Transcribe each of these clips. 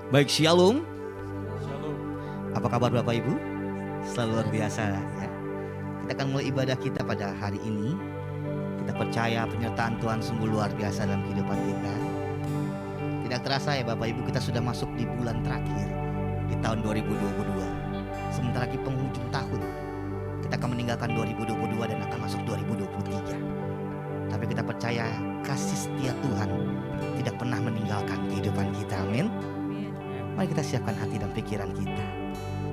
Baik, Shalom. Shalom. Apa kabar Bapak Ibu? Selalu luar biasa ya. Kita akan mulai ibadah kita pada hari ini. Kita percaya penyertaan Tuhan sungguh luar biasa dalam kehidupan kita. Tidak terasa ya Bapak Ibu, kita sudah masuk di bulan terakhir di tahun 2022. Sementara lagi penghujung tahun, kita akan meninggalkan 2022 dan akan masuk 2023. Tapi kita percaya kasih setia Tuhan tidak pernah meninggalkan kehidupan kita. Amin. Mari kita siapkan hati dan pikiran kita.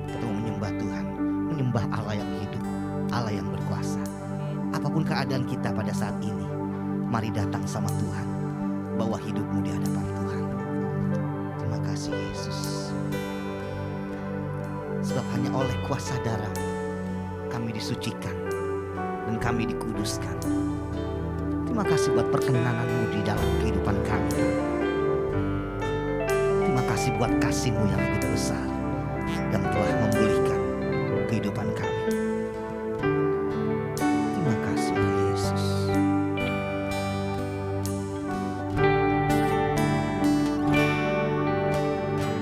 Kita mau menyembah Tuhan, menyembah Allah yang hidup, Allah yang berkuasa. Apapun keadaan kita pada saat ini, mari datang sama Tuhan, bawa hidupmu di hadapan Tuhan. Terima kasih Yesus. Sebab hanya oleh kuasa darah kami disucikan dan kami dikuduskan. Terima kasih buat perkenananmu di dalam kehidupan kami. Terima kasih buat kasih-Mu yang begitu besar yang telah memulihkan kehidupan kami. Terima kasih Yesus.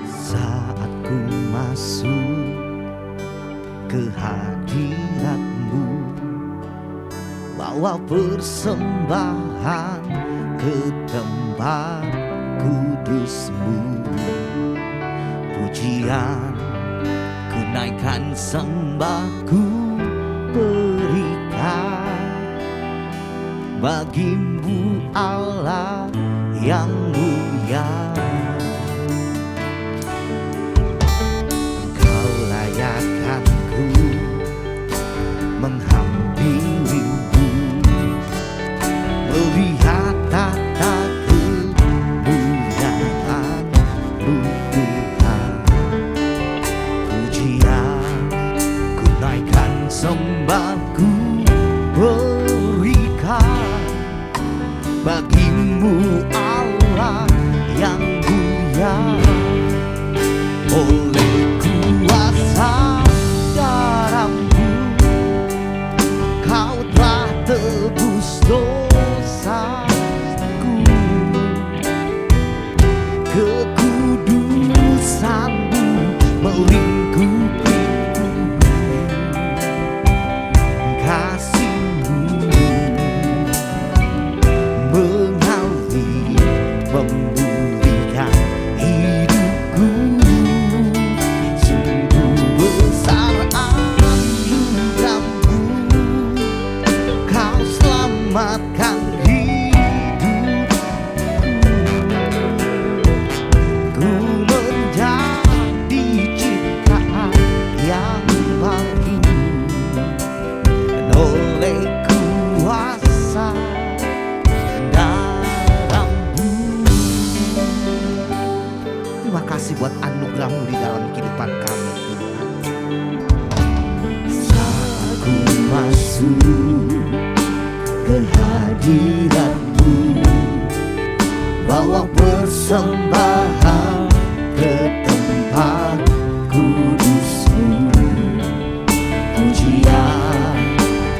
Saat ku masuk ke hadirat-Mu, bawa persembahan ke tempat kudus-Mu. Pujian ku naikkan, sembah ku berikan bagi-Mu Allah yang mulia. Engkau layakkan ku menghampiri-Mu, melihat tata kemuliaan-Mu Tuhan. Pujian ku naikkan, sembah ku berikan bagi-Mu Allah yang mulia. Oleh kuasa darah-Mu Kau telah tebus dosaku. Kekudusan-Mu melingkupiku, kasih-Mu mengalir memulihkan hidupku. Sungguh besar anugerah-Mu, Kau selamatkan hidupku. Ku menjadi ciptaan yang baru, dan oleh kuasa darah-Mu. Terima kasih buat anugerah-Mu di dalam kehidupan kami Tuhan. Saat ku masuk ke hadirat-Mu, bawa persembahan ke tempat kudus-Mu. Pujian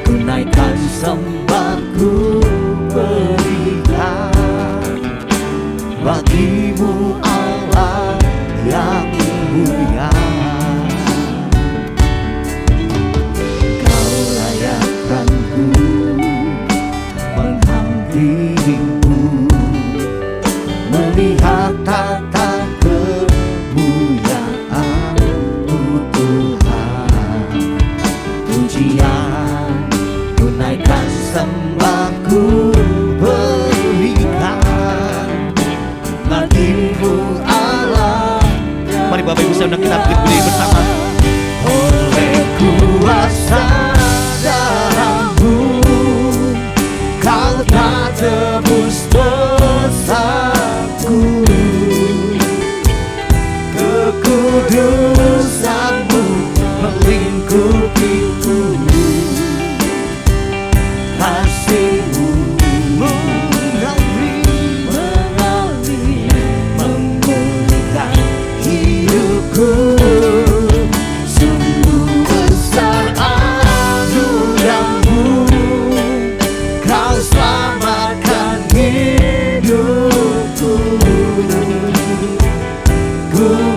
ku naikkan, sembah ku berikan bagi-Mu Allah yang mulia. Kau layakkan ku menghampiri-Mu, melihat tata kemuliaan-Mu Tuhan. Pujian ku naikkan, sembah ku berikan bagi-Mu Allah. Mari Bapak Ibu saudara kita berdiri bersama. Oleh kuasa darah-Mu Kau telah tebus dosaku. Kekudusan-Mu melingkupiku, kasih-Mu mengalir memulihkan hidupku. Sungguh besar anugerah-Mu, Kau selamatkan hidupku. Ku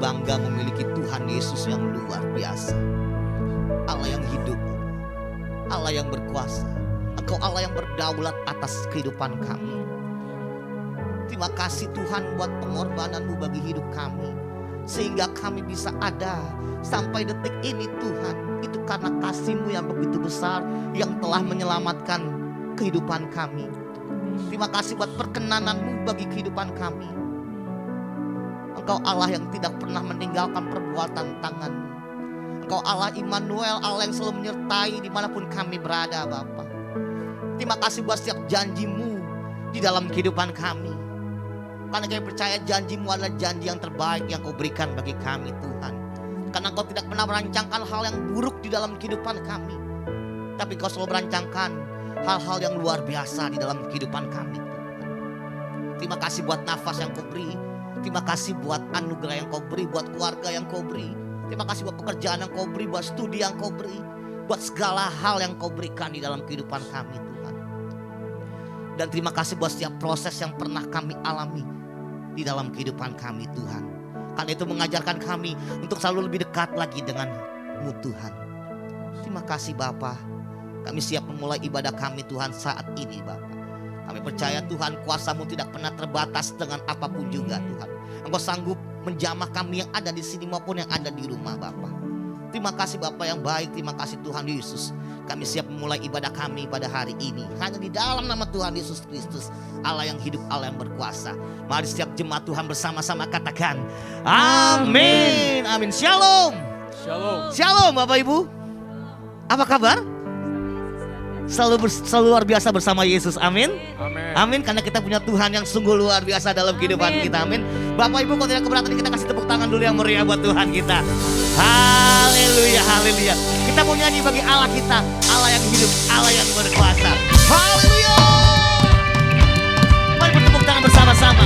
bangga memiliki Tuhan Yesus yang luar biasa. Allah yang hidup, Allah yang berkuasa. Engkau Allah yang berdaulat atas kehidupan kami. Terima kasih Tuhan buat pengorbanan-Mu bagi hidup kami, sehingga kami bisa ada sampai detik ini Tuhan. Itu karena kasih-Mu yang begitu besar yang telah menyelamatkan kehidupan kami. Terima kasih buat perkenanan-Mu bagi kehidupan kami. Engkau Allah yang tidak pernah meninggalkan perbuatan tangan-Mu. Engkau Allah Immanuel, Allah yang selalu menyertai dimanapun kami berada Bapa. Terima kasih buat setiap janji-Mu di dalam kehidupan kami. Karena kami percaya janji-Mu adalah janji yang terbaik yang Kau berikan bagi kami Tuhan. Karena Kau tidak pernah merancangkan hal yang buruk di dalam kehidupan kami, tapi Kau selalu merancangkan hal-hal yang luar biasa di dalam kehidupan kami Tuhan. Terima kasih buat nafas yang Kau beri. Terima kasih buat anugerah yang Kau beri, buat keluarga yang Kau beri. Terima kasih buat pekerjaan yang Kau beri, buat studi yang Kau beri, buat segala hal yang Kau berikan di dalam kehidupan kami Tuhan. Dan terima kasih buat setiap proses yang pernah kami alami di dalam kehidupan kami Tuhan. Karena itu mengajarkan kami untuk selalu lebih dekat lagi dengan-Mu Tuhan. Terima kasih Bapa. Kami siap memulai ibadah kami Tuhan saat ini Bapa. Kami percaya Tuhan kuasa-Mu tidak pernah terbatas dengan apapun juga Tuhan. Engkau sanggup menjamah kami yang ada di sini maupun yang ada di rumah Bapa. Terima kasih Bapa yang baik, terima kasih Tuhan Yesus. Kami siap memulai ibadah kami pada hari ini hanya di dalam nama Tuhan Yesus Kristus, Allah yang hidup, Allah yang berkuasa. Mari setiap jemaat Tuhan bersama-sama katakan amin. Amin. Shalom. Shalom. Shalom Bapak Ibu. Apa kabar? Selalu luar biasa bersama Yesus. Amin. Amin. Amin. Karena kita punya Tuhan yang sungguh luar biasa dalam kehidupan kita. Amin. Bapak Ibu, kalau tidak keberatan kita kasih tepuk tangan dulu yang meriah buat Tuhan kita. Haleluya, haleluya. Kita mau nyanyi bagi Allah kita, Allah yang hidup, Allah yang berkuasa. Haleluya. Mari bertepuk tangan bersama-sama.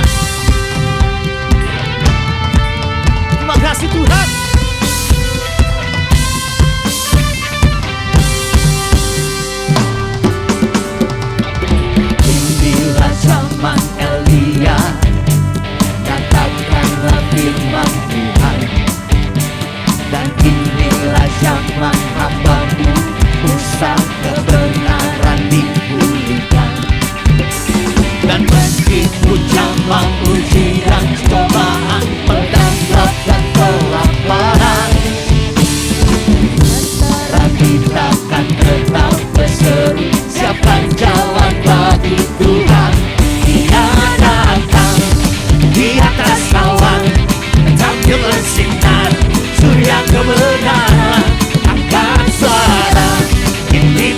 Terima kasih Tuhan. Zaman Elia, katakanlah firman Tuhan. Dan inilah zaman hamba-Mu, Musa kebenaran dipulihkan. Dan meskipun zaman ujian, cobaan, pedang, dan kelaparan, kita akan tetap berseru, siapkan jalan bagi Tuhan. Dia datang di atas awan, tampil bersinar, surya kebenaran, angkat suara, ini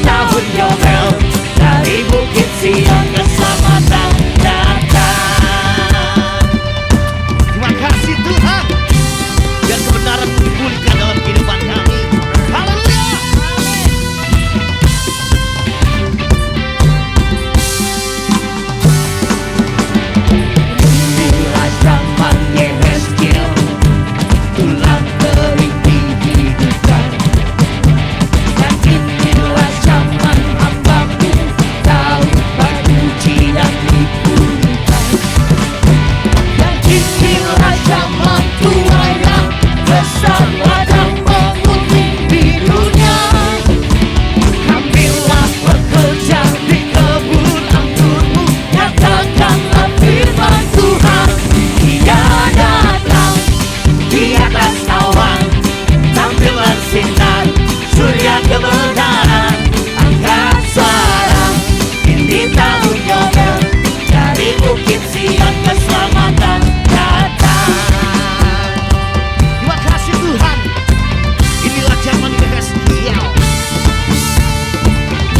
spesial.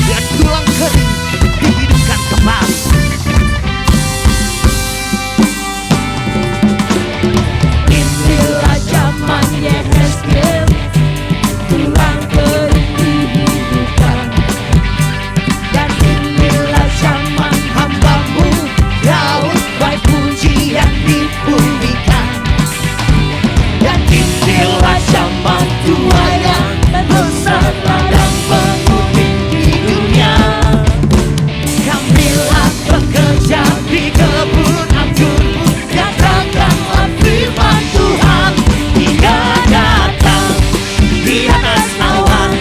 Biar tulang kering dihidupkan kembali. Inilah zaman Yehezkel, tulang kering dihidupkan. Dan inilah zaman hamba-Mu Daud, baik pujian dipulihkan. Dan inilah zaman Tuhan yang besar ladang pemutih di dunia. Kamilah bekerja di kebun anggur-Mu, nyatakanlah firman Tuhan. Hingga datang di atas awan,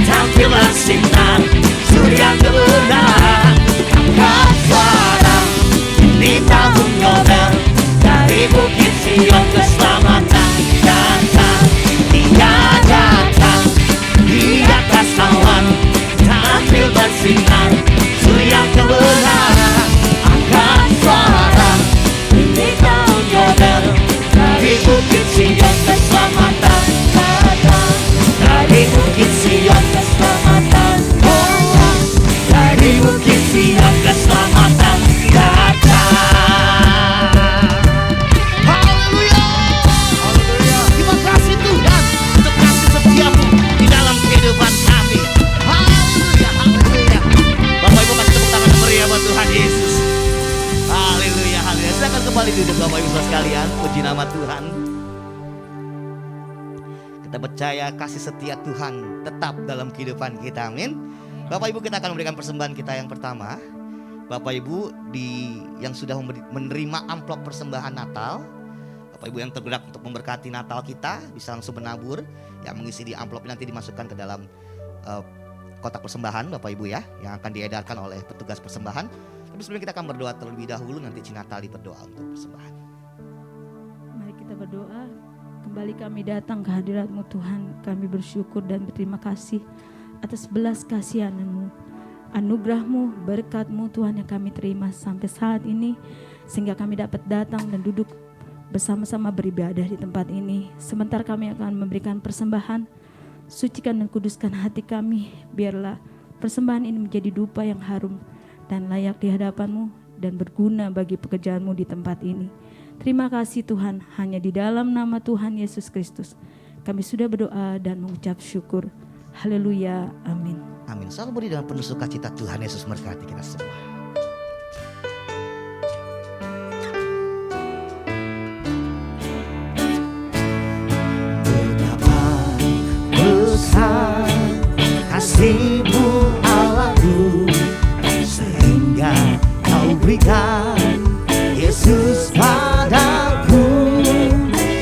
tampil bersinar surya kebenaran. Angkat suara di tahun Yobel, dari bukit Sion keselamatan datang. Hingga datang di atas awan, tampil bersinar surya kebenaran. Angkat suara di tahun Yobel, dari bukit Sion keselamatan datang. Dari bukit Sion keselamatan datang. Dari bukit Sion keselamatan datang. Haleluya. Terima kasih Tuhan untuk kasih setia-Mu di dalam kehidupan kami. Haleluya, haleluya. Bapak Ibu kasih tepuk tangan meriah buat Tuhan Yesus. Haleluya, haleluya. Silakan kembali duduk Bapak Ibu saudara sekalian. Puji nama Tuhan. Kita percaya kasih setia Tuhan tetap dalam kehidupan kita. Amin. Bapak Ibu, kita akan memberikan persembahan kita yang pertama. Bapak Ibu yang sudah menerima amplop persembahan Natal, Bapak Ibu yang tergerak untuk memberkati Natal kita, bisa langsung menabur. Yang mengisi di amplop nanti dimasukkan ke dalam kotak persembahan Bapak Ibu ya, yang akan diedarkan oleh petugas persembahan. Tapi sebelum kita akan berdoa terlebih dahulu, nanti Cik Natali berdoa untuk persembahan. Mari kita berdoa. Kembali kami datang ke hadirat-Mu Tuhan. Kami bersyukur dan berterima kasih atas belas kasihan-Mu, anugerah-Mu, berkat-Mu Tuhan yang kami terima sampai saat ini, sehingga kami dapat datang dan duduk bersama-sama beribadah di tempat ini. Sebentar kami akan memberikan persembahan. Sucikan dan kuduskan hati kami, biarlah persembahan ini menjadi dupa yang harum dan layak di hadapan-Mu dan berguna bagi pekerjaan-Mu di tempat ini. Terima kasih Tuhan, hanya di dalam nama Tuhan Yesus Kristus kami sudah berdoa dan mengucap syukur. Haleluya, amin. Amin. Selalu beri dengan penuh sukacita. Tuhan Yesus memberkati kita semua. Betapa besar kasih-Mu Allahku, sehingga Kau berikan Yesus padaku,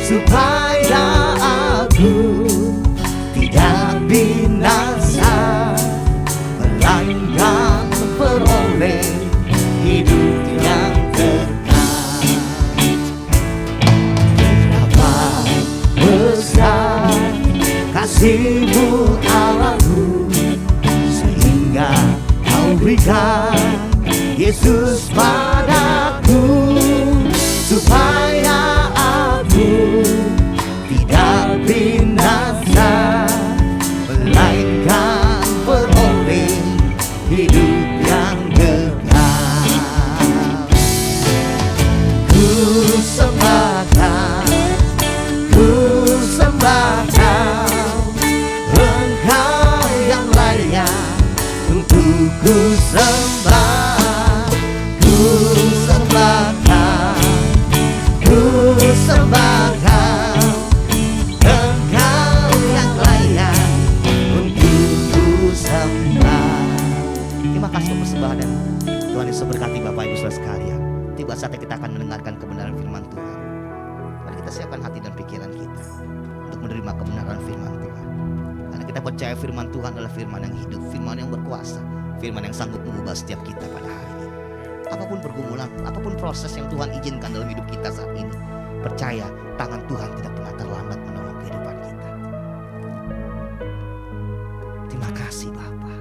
supaya aku tidak binasa, melainkan beroleh hidup yang kekal. Betapa besar kasih-Mu Allahku, sehingga Kau berikan Yesus padaku, supaya aku tidak binasa, melainkan beroleh hidup yang kekal. Ku sembahkan, Engkau yang layak untuk ku sembah. Ku sembahkan, Engkau yang layak untuk ku sembah. Terima kasih untuk persembahan dan Tuhan Yesus berkati Bapak Ibu saudara sekalian. Tiba saatnya kita akan mendengarkan kebenaran firman Tuhan. Mari kita siapkan hati dan pikiran kita untuk menerima kebenaran firman Tuhan. Karena kita percaya firman Tuhan adalah firman yang hidup, firman yang berkuasa, firman yang sanggup mengubah setiap kita pada hari ini. Apapun pergumulan, apapun proses yang Tuhan izinkan dalam hidup kita saat ini, percaya tangan Tuhan tidak pernah terlambat menolong kehidupan kita. Terima kasih Bapa.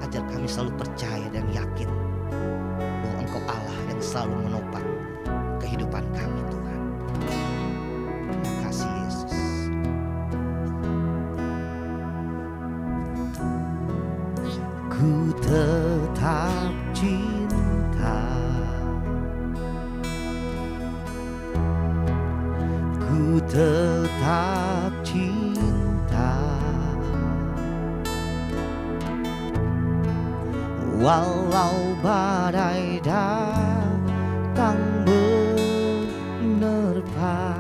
Ajar kami selalu percaya dan yakin bahwa Engkau Allah yang selalu menopang kehidupan kami Tuhan. Terima kasih Yesus. tetap cinta, ku tetap cinta, walau badai datang menerpa,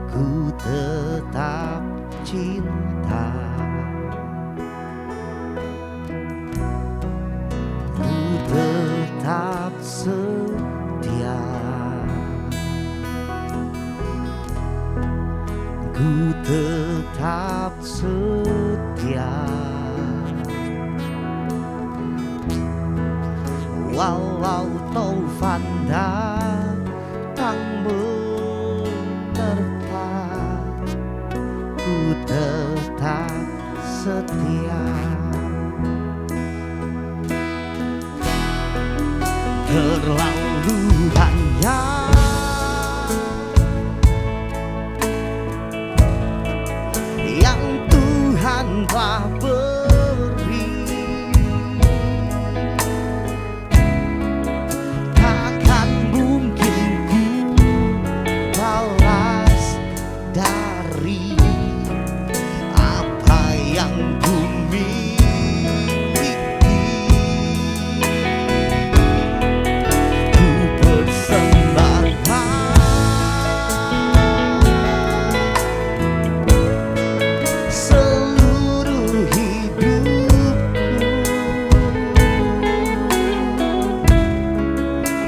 ku tetap cinta, ku tetap setia, ku tetap setia, walau taufan datang menerpa, ku tetap setia. Terlalu banyak yang Tuhan telah beri, takkan mungkin ku balas dari apa yang ku miliki. Ku persembahkan seluruh hidupku,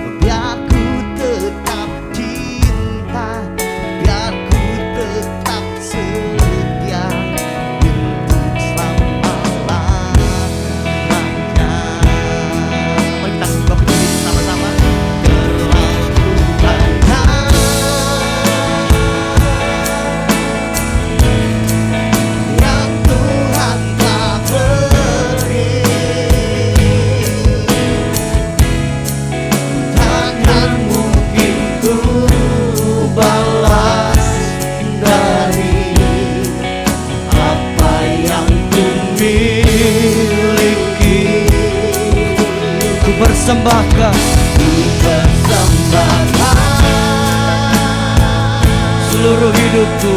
biar ku tetap cinta, biar ku tetap setia untuk selama-lamanya. Mari kita sembah puji bersama-sama. Terlalu banyak yang Tuhan telah beri, takkan mungkin ku balas dari apa yang ku miliki. Ku persembahkan, ku persembahkan seluruh hidupku,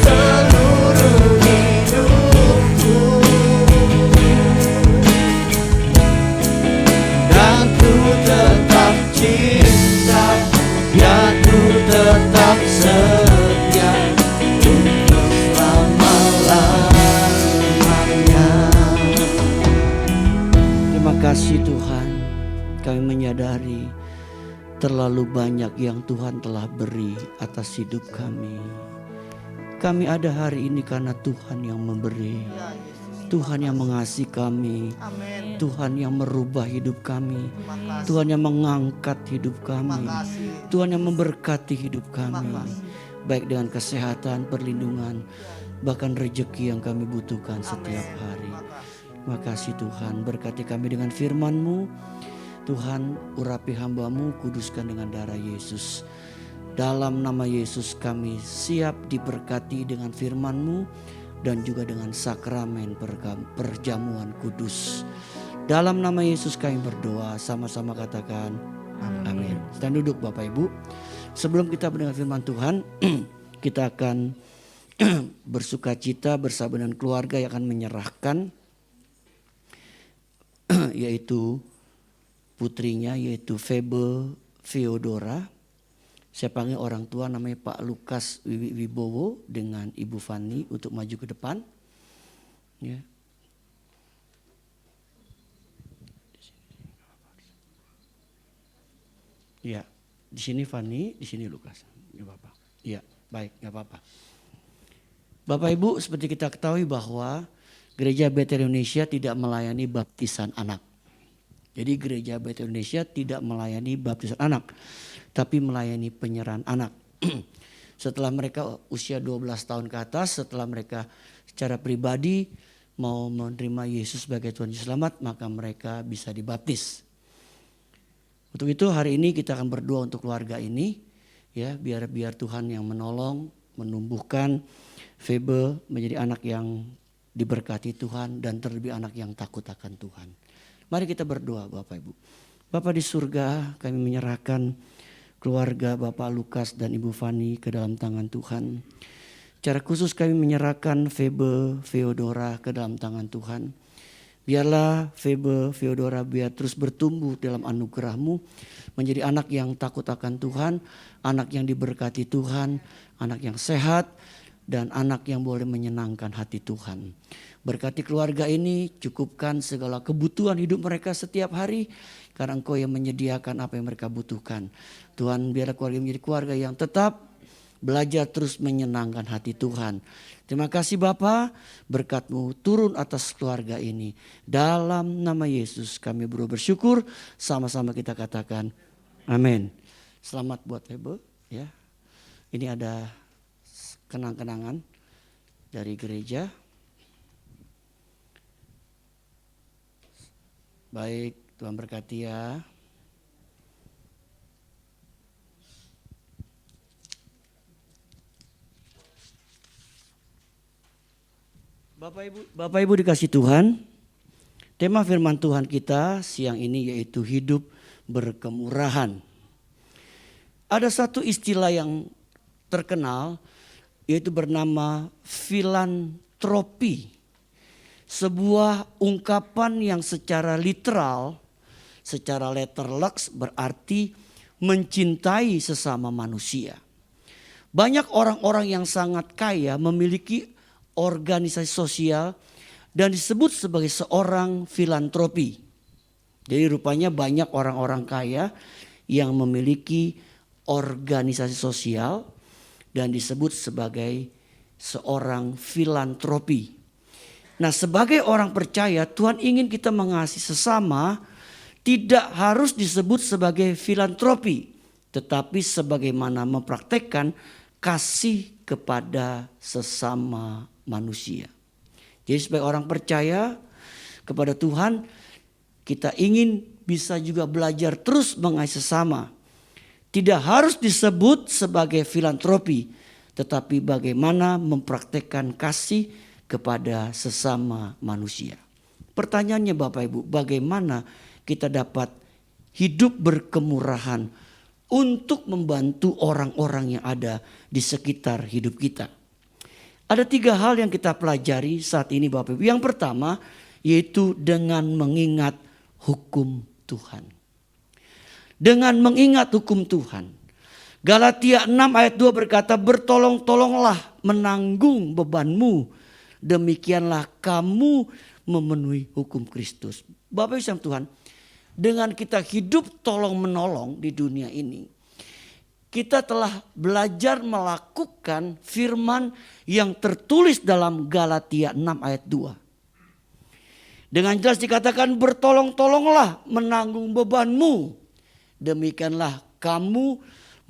seluruh hidupku, dan ku tetap cinta, biar ku tetap setia untuk selama-lamanya. Terima kasih Tuhan, kami menyadari terlalu banyak yang Tuhan telah beri atas hidup kami. Kami ada hari ini karena Tuhan yang memberi, Tuhan yang mengasihi kami, Amin. Tuhan yang merubah hidup kami, Terima kasih. Tuhan yang mengangkat hidup kami, Terima kasih. Tuhan yang memberkati hidup kami, Terima kasih. baik dengan kesehatan, perlindungan, bahkan rezeki yang kami butuhkan setiap hari. Terima kasih. Terima kasih Tuhan, berkati kami dengan firman-Mu. Tuhan, urapi hamba-Mu, kuduskan dengan darah Yesus. Dalam nama Yesus kami siap diberkati dengan firman-Mu dan juga dengan sakramen perjamuan kudus. Dalam nama Yesus kami berdoa, sama-sama katakan amin. Stand duduk Bapak Ibu. Sebelum kita mendengar firman Tuhan, kita akan bersuka cita bersama dengan keluarga yang akan menyerahkan yaitu putrinya, yaitu Febe Feodora. Saya panggil orang tua namanya Pak Lukas Wibowo dengan Ibu Fani untuk maju ke depan. Ya. Ya, di sini Fani, di sini Lukas. Ya Bapak. Iya, baik, nggak apa-apa. Bapak Ibu, seperti kita ketahui bahwa Gereja Bethel Indonesia tidak melayani baptisan anak. Jadi Gereja Bethel Indonesia tidak melayani baptisan anak, tapi melayani penyerahan anak. Setelah mereka usia 12 tahun ke atas, setelah mereka secara pribadi mau menerima Yesus sebagai Tuhan Yesus Selamat, maka mereka bisa dibaptis. Untuk itu hari ini kita akan berdoa untuk keluarga ini, ya, biar Tuhan yang menolong, menumbuhkan Febe menjadi anak yang diberkati Tuhan dan terlebih anak yang takut akan Tuhan. Mari kita berdoa Bapak Ibu. Bapak di surga, kami menyerahkan keluarga Bapak Lukas dan Ibu Fani ke dalam tangan Tuhan. Secara khusus kami menyerahkan Febe Feodora ke dalam tangan Tuhan. Biarlah Febe Feodora biar terus bertumbuh dalam anugerah-Mu, menjadi anak yang takut akan Tuhan, anak yang diberkati Tuhan, anak yang sehat, dan anak yang boleh menyenangkan hati Tuhan. Berkati keluarga ini, cukupkan segala kebutuhan hidup mereka setiap hari, karena Engkau yang menyediakan apa yang mereka butuhkan. Tuhan, biarlah keluarga menjadi keluarga yang tetap belajar terus menyenangkan hati Tuhan. Terima kasih Bapa, berkat-Mu turun atas keluarga ini. Dalam nama Yesus kami bersyukur, sama-sama kita katakan amin. Selamat buat Hebe ya. Ini ada kenang-kenangan dari gereja. Baik, Tuhan berkati ya. Bapak Ibu dikasih Tuhan, tema firman Tuhan kita siang ini yaitu hidup berkemurahan. Ada satu istilah yang terkenal yaitu bernama filantropi. Sebuah ungkapan yang secara literal, secara letterlux berarti mencintai sesama manusia. Banyak orang-orang yang sangat kaya memiliki organisasi sosial dan disebut sebagai seorang filantropi. Jadi rupanya banyak orang-orang kaya yang memiliki organisasi sosial dan disebut sebagai seorang filantropi. Nah, sebagai orang percaya Tuhan ingin kita mengasihi sesama tidak harus disebut sebagai filantropi, tetapi sebagaimana mempraktekkan kasih kepada sesama manusia. Jadi sebagai orang percaya kepada Tuhan, kita ingin bisa juga belajar terus mengasihi sesama. Tidak harus disebut sebagai filantropi, tetapi bagaimana mempraktekkan kasih kepada sesama manusia. Pertanyaannya Bapak Ibu, bagaimana kita dapat hidup berkemurahan untuk membantu orang-orang yang ada di sekitar hidup kita? Ada 3 hal yang kita pelajari saat ini Bapak Ibu. Yang pertama yaitu dengan mengingat hukum Tuhan. Dengan mengingat hukum Tuhan. Galatia 6 ayat 2 berkata, bertolong-tolonglah menanggung bebanmu, demikianlah kamu memenuhi hukum Kristus. Bapak Ibu Tuhan, dengan kita hidup tolong menolong di dunia ini, kita telah belajar melakukan firman yang tertulis dalam Galatia 6 ayat 2. Dengan jelas dikatakan bertolong-tolonglah menanggung bebanmu, demikianlah kamu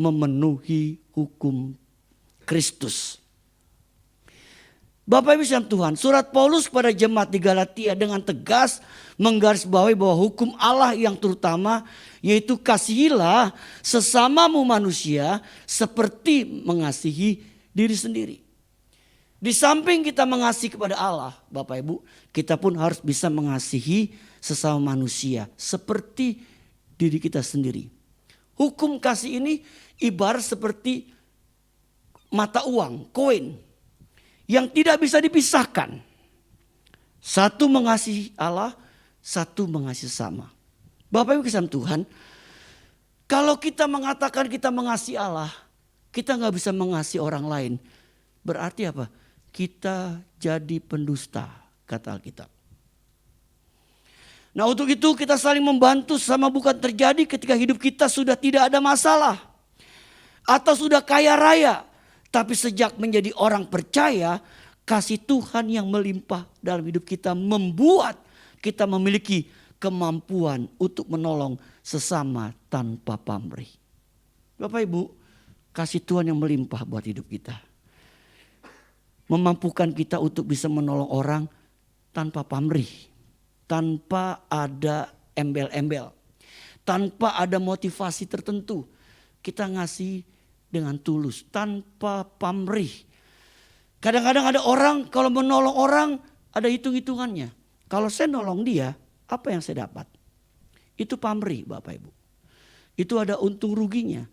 memenuhi hukum Kristus. Bapak Ibu sekalian Tuhan, surat Paulus kepada jemaat di Galatia dengan tegas menggarisbawahi bahwa hukum Allah yang terutama yaitu kasihilah sesamamu manusia seperti mengasihi diri sendiri. Di samping kita mengasihi kepada Allah, Bapak Ibu, kita pun harus bisa mengasihi sesama manusia seperti diri kita sendiri. Hukum kasih ini ibarat seperti mata uang, koin, yang tidak bisa dipisahkan. Satu mengasihi Allah, satu mengasihi sesama. Bapak Ibu sekalian Tuhan, kalau kita mengatakan kita mengasihi Allah, kita nggak bisa mengasihi orang lain. Berarti apa? Kita jadi pendusta, kata Alkitab. Nah, untuk itu kita saling membantu sama bukan terjadi ketika hidup kita sudah tidak ada masalah. Atau sudah kaya raya. Tapi sejak menjadi orang percaya, kasih Tuhan yang melimpah dalam hidup kita membuat kita memiliki kemampuan untuk menolong sesama tanpa pamrih. Bapak Ibu, kasih Tuhan yang melimpah buat hidup kita. Memampukan kita untuk bisa menolong orang tanpa pamrih. Tanpa ada embel-embel. Tanpa ada motivasi tertentu. Kita ngasih dengan tulus, tanpa pamrih. Kadang-kadang ada orang kalau menolong orang ada hitung-hitungannya. Kalau saya nolong dia, apa yang saya dapat? Itu pamrih Bapak Ibu. Itu ada untung ruginya.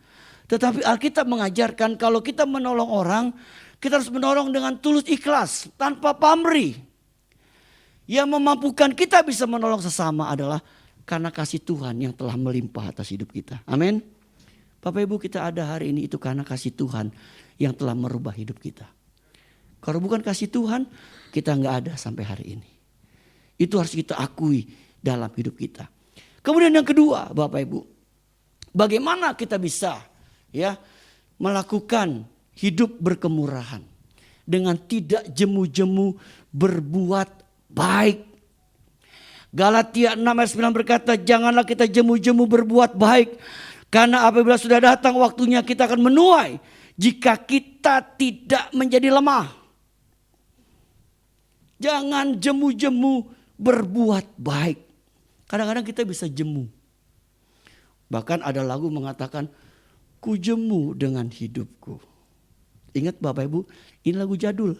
Tetapi Alkitab mengajarkan kalau kita menolong orang, kita harus menolong dengan tulus ikhlas, tanpa pamrih. Yang memampukan kita bisa menolong sesama adalah karena kasih Tuhan yang telah melimpah atas hidup kita. Amin. Bapak Ibu, kita ada hari ini itu karena kasih Tuhan yang telah merubah hidup kita. Kalau bukan kasih Tuhan, kita nggak ada sampai hari ini. Itu harus kita akui dalam hidup kita. Kemudian yang kedua, Bapak Ibu, bagaimana kita bisa melakukan hidup berkemurahan dengan tidak jemu-jemu berbuat baik. Galatia 6 ayat 9 berkata, janganlah kita jemu-jemu berbuat baik, karena apabila sudah datang waktunya kita akan menuai jika kita tidak menjadi lemah. Jangan jemu-jemu berbuat baik. Kadang-kadang kita bisa jemu. Bahkan ada lagu mengatakan, ku jemu dengan hidupku. Ingat Bapak Ibu, ini lagu jadul.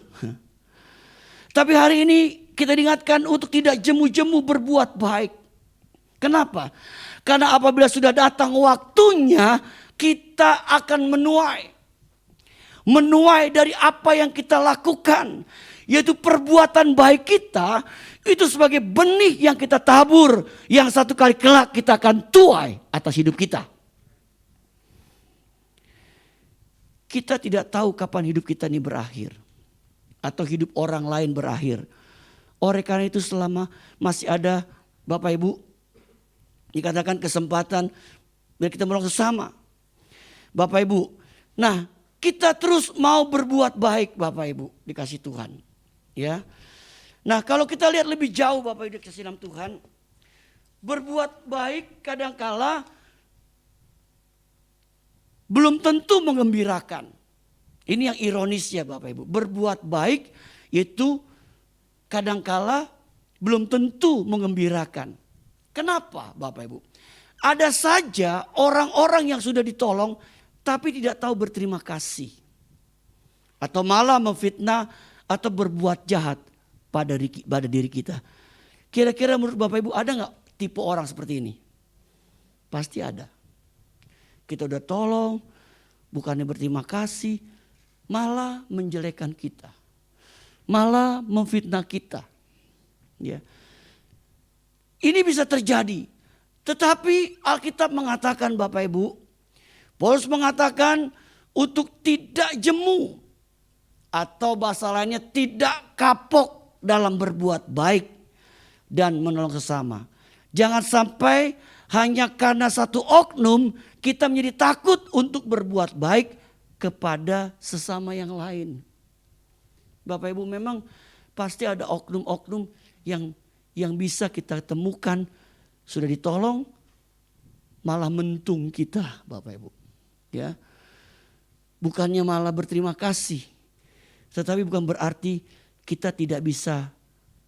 Tapi hari ini kita diingatkan untuk tidak jemu-jemu berbuat baik. Kenapa? Karena apabila sudah datang waktunya, kita akan menuai. Menuai dari apa yang kita lakukan. Yaitu perbuatan baik kita, itu sebagai benih yang kita tabur. Yang satu kali kelak kita akan tuai atas hidup kita. Kita tidak tahu kapan hidup kita ini berakhir. Atau hidup orang lain berakhir. Oleh karena itu selama masih ada Bapak Ibu, dikatakan kesempatan biar kita menolong sesama. Bapak Ibu, nah kita terus mau berbuat baik Bapak Ibu, dikasih Tuhan. Ya, nah kalau kita lihat lebih jauh Bapak Ibu dikasih dalam Tuhan, berbuat baik kadangkala belum tentu mengembirakan. Ini yang ironisnya Bapak Ibu. Berbuat baik itu kadangkala belum tentu mengembirakan. Kenapa Bapak Ibu? Ada saja orang-orang yang sudah ditolong tapi tidak tahu berterima kasih. Atau malah memfitnah atau berbuat jahat pada diri kita. Kira-kira menurut Bapak Ibu ada gak tipe orang seperti ini? Pasti ada. Kita udah tolong, bukannya berterima kasih, malah menjelekkan kita. Malah memfitnah kita. Ya. Ini bisa terjadi. Tetapi Alkitab mengatakan Bapak Ibu, Paulus mengatakan untuk tidak jemu. Atau bahasa lainnya tidak kapok dalam berbuat baik dan menolong sesama. Jangan sampai hanya karena satu oknum kita menjadi takut untuk berbuat baik kepada sesama yang lain. Bapak Ibu, memang pasti ada oknum-oknum yang bisa kita temukan sudah ditolong malah mentung kita Bapak Ibu. Ya. Bukannya malah berterima kasih. Tetapi bukan berarti kita tidak bisa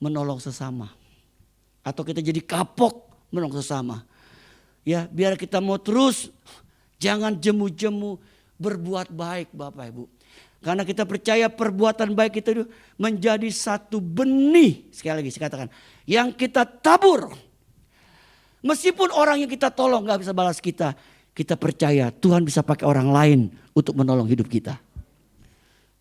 menolong sesama. Atau kita jadi kapok menolong sesama. Ya, biar kita mau terus jangan jemu-jemu berbuat baik Bapak Ibu. Karena kita percaya perbuatan baik itu menjadi satu benih. Sekali lagi saya katakan. Yang kita tabur. Meskipun orang yang kita tolong gak bisa balas kita. Kita percaya Tuhan bisa pakai orang lain untuk menolong hidup kita.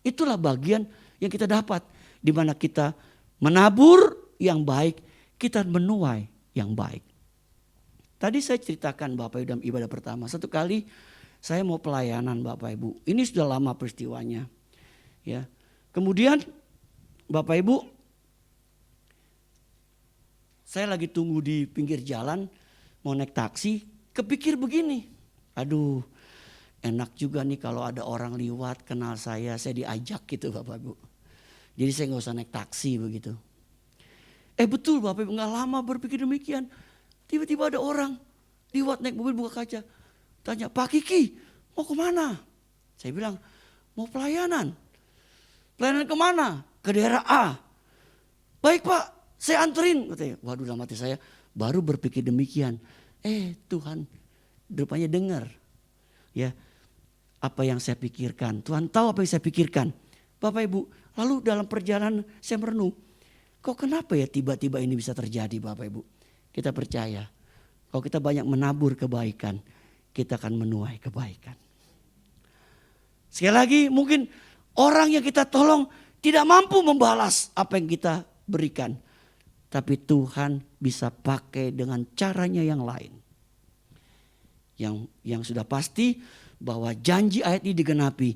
Itulah bagian yang kita dapat. Di mana kita menabur yang baik, kita menuai yang baik. Tadi saya ceritakan Bapak Ibu dalam ibadah pertama. Satu kali saya mau pelayanan Bapak Ibu. Ini sudah lama peristiwanya. Ya. Kemudian Bapak Ibu, saya lagi tunggu di pinggir jalan, mau naik taksi, kepikir begini. Aduh, enak juga nih kalau ada orang liwat kenal saya diajak gitu Bapak Ibu. Jadi saya gak usah naik taksi begitu. Betul Bapak Ibu, gak lama berpikir demikian. Tiba-tiba ada orang liwat naik mobil buka kaca. Tanya, Pak Kiki mau kemana? Saya bilang, mau pelayanan. Pelayanan kemana? Ke daerah A. Baik Pak, saya anterin. Katanya, waduh dalam hati saya baru berpikir demikian. Tuhan rupanya dengar. Ya, apa yang saya pikirkan. Tuhan tahu apa yang saya pikirkan. Bapak Ibu, lalu dalam perjalanan saya merenung. Kok kenapa ya tiba-tiba ini bisa terjadi Bapak Ibu? Kita percaya kalau kita banyak menabur kebaikan, kita akan menuai kebaikan. Sekali lagi mungkin orang yang kita tolong tidak mampu membalas apa yang kita berikan. Tapi Tuhan bisa pakai dengan caranya yang lain. Yang sudah pasti bahwa janji ayat ini digenapi.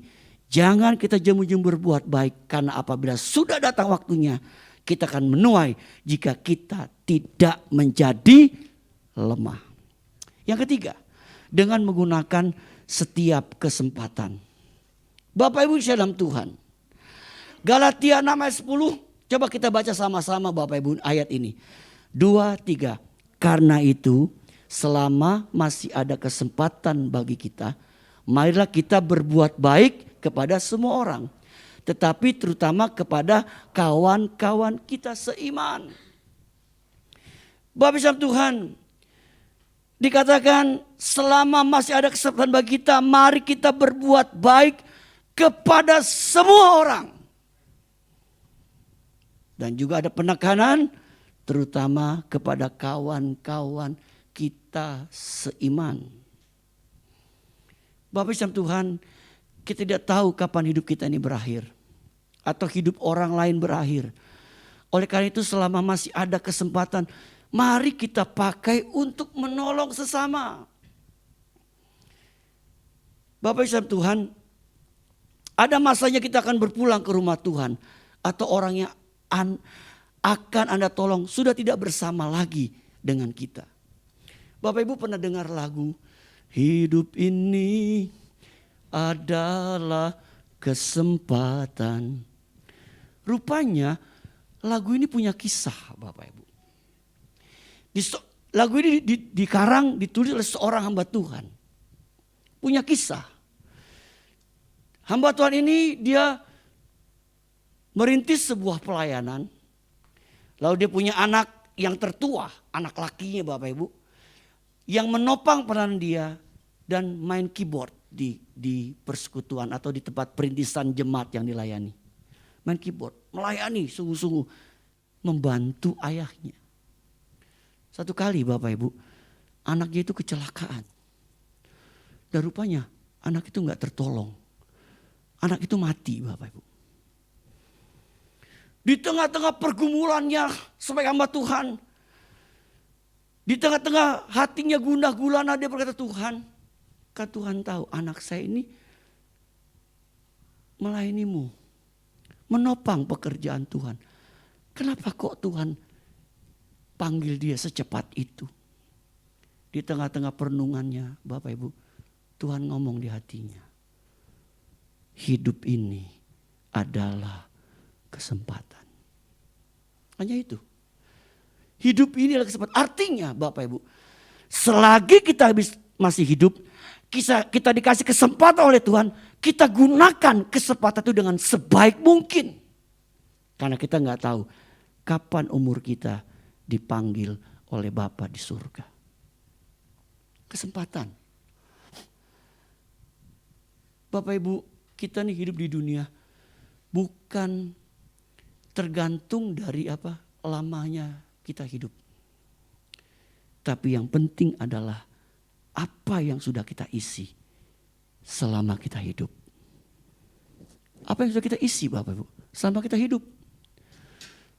Jangan kita jemu-jemu berbuat baik karena apabila sudah datang waktunya kita akan menuai jika kita tidak menjadi lemah. Yang ketiga, dengan menggunakan setiap kesempatan. Bapak Ibu dalam Tuhan. Galatia 6 ayat 10, coba kita baca sama-sama Bapak Ibu ayat ini. 2, 3. Karena itu selama masih ada kesempatan bagi kita, marilah kita berbuat baik kepada semua orang. Tetapi terutama kepada kawan-kawan kita seiman. Bapak Ibu Tuhan, dikatakan selama masih ada kesempatan bagi kita, mari kita berbuat baik kepada semua orang. Dan juga ada penekanan terutama kepada kawan-kawan kita seiman. Bapak Ibu Tuhan, kita tidak tahu kapan hidup kita ini berakhir. Atau hidup orang lain berakhir. Oleh karena itu selama masih ada kesempatan, mari kita pakai untuk menolong sesama. Bapak Ibu Tuhan, ada masanya kita akan berpulang ke rumah Tuhan. Atau orang yang akan Anda tolong sudah tidak bersama lagi dengan kita. Bapak Ibu pernah dengar lagu, hidup ini adalah kesempatan. Rupanya lagu ini punya kisah Bapak Ibu. Lagu ini dikarang, ditulis oleh seorang hamba Tuhan. Punya kisah. Hamba Tuhan ini dia merintis sebuah pelayanan. Lalu dia punya anak yang tertua, anak lakinya Bapak Ibu. Yang menopang peranan dia dan main keyboard di persekutuan atau di tempat perintisan jemaat yang dilayani. Main keyboard, melayani sungguh-sungguh, membantu ayahnya. Satu kali Bapak Ibu, anaknya itu kecelakaan. Dan rupanya anak itu gak tertolong. Anak itu mati Bapak Ibu. Di tengah-tengah pergumulannya sebagai hamba Tuhan. Di tengah-tengah hatinya gundah gulana dia berkata, Tuhan, kan Tuhan tahu anak saya ini melayanimu, menopang pekerjaan Tuhan. Kenapa kok Tuhan panggil dia secepat itu? Di tengah-tengah perenungannya Bapak Ibu, Tuhan ngomong di hatinya. Hidup ini adalah kesempatan. Hanya itu. Hidup ini adalah kesempatan. Artinya Bapak Ibu, selagi kita masih hidup, kita dikasih kesempatan oleh Tuhan, kita gunakan kesempatan itu dengan sebaik mungkin. Karena kita nggak tahu kapan umur kita dipanggil oleh Bapa di surga. Kesempatan. Bapak Ibu, kita nih hidup di dunia bukan tergantung dari lamanya kita hidup. Tapi yang penting adalah apa yang sudah kita isi selama kita hidup. Apa yang sudah kita isi Bapak Ibu selama kita hidup.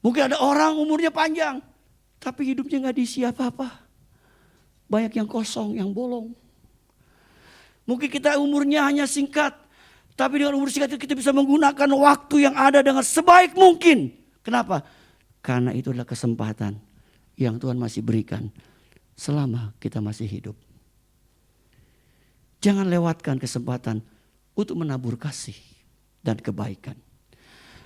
Mungkin ada orang umurnya panjang tapi hidupnya gak diisi apa-apa. Banyak yang kosong, yang bolong. Mungkin kita umurnya hanya singkat. Tapi dengan umur singkat itu kita bisa menggunakan waktu yang ada dengan sebaik mungkin. Kenapa? Karena itu adalah kesempatan yang Tuhan masih berikan selama kita masih hidup. Jangan lewatkan kesempatan untuk menabur kasih dan kebaikan.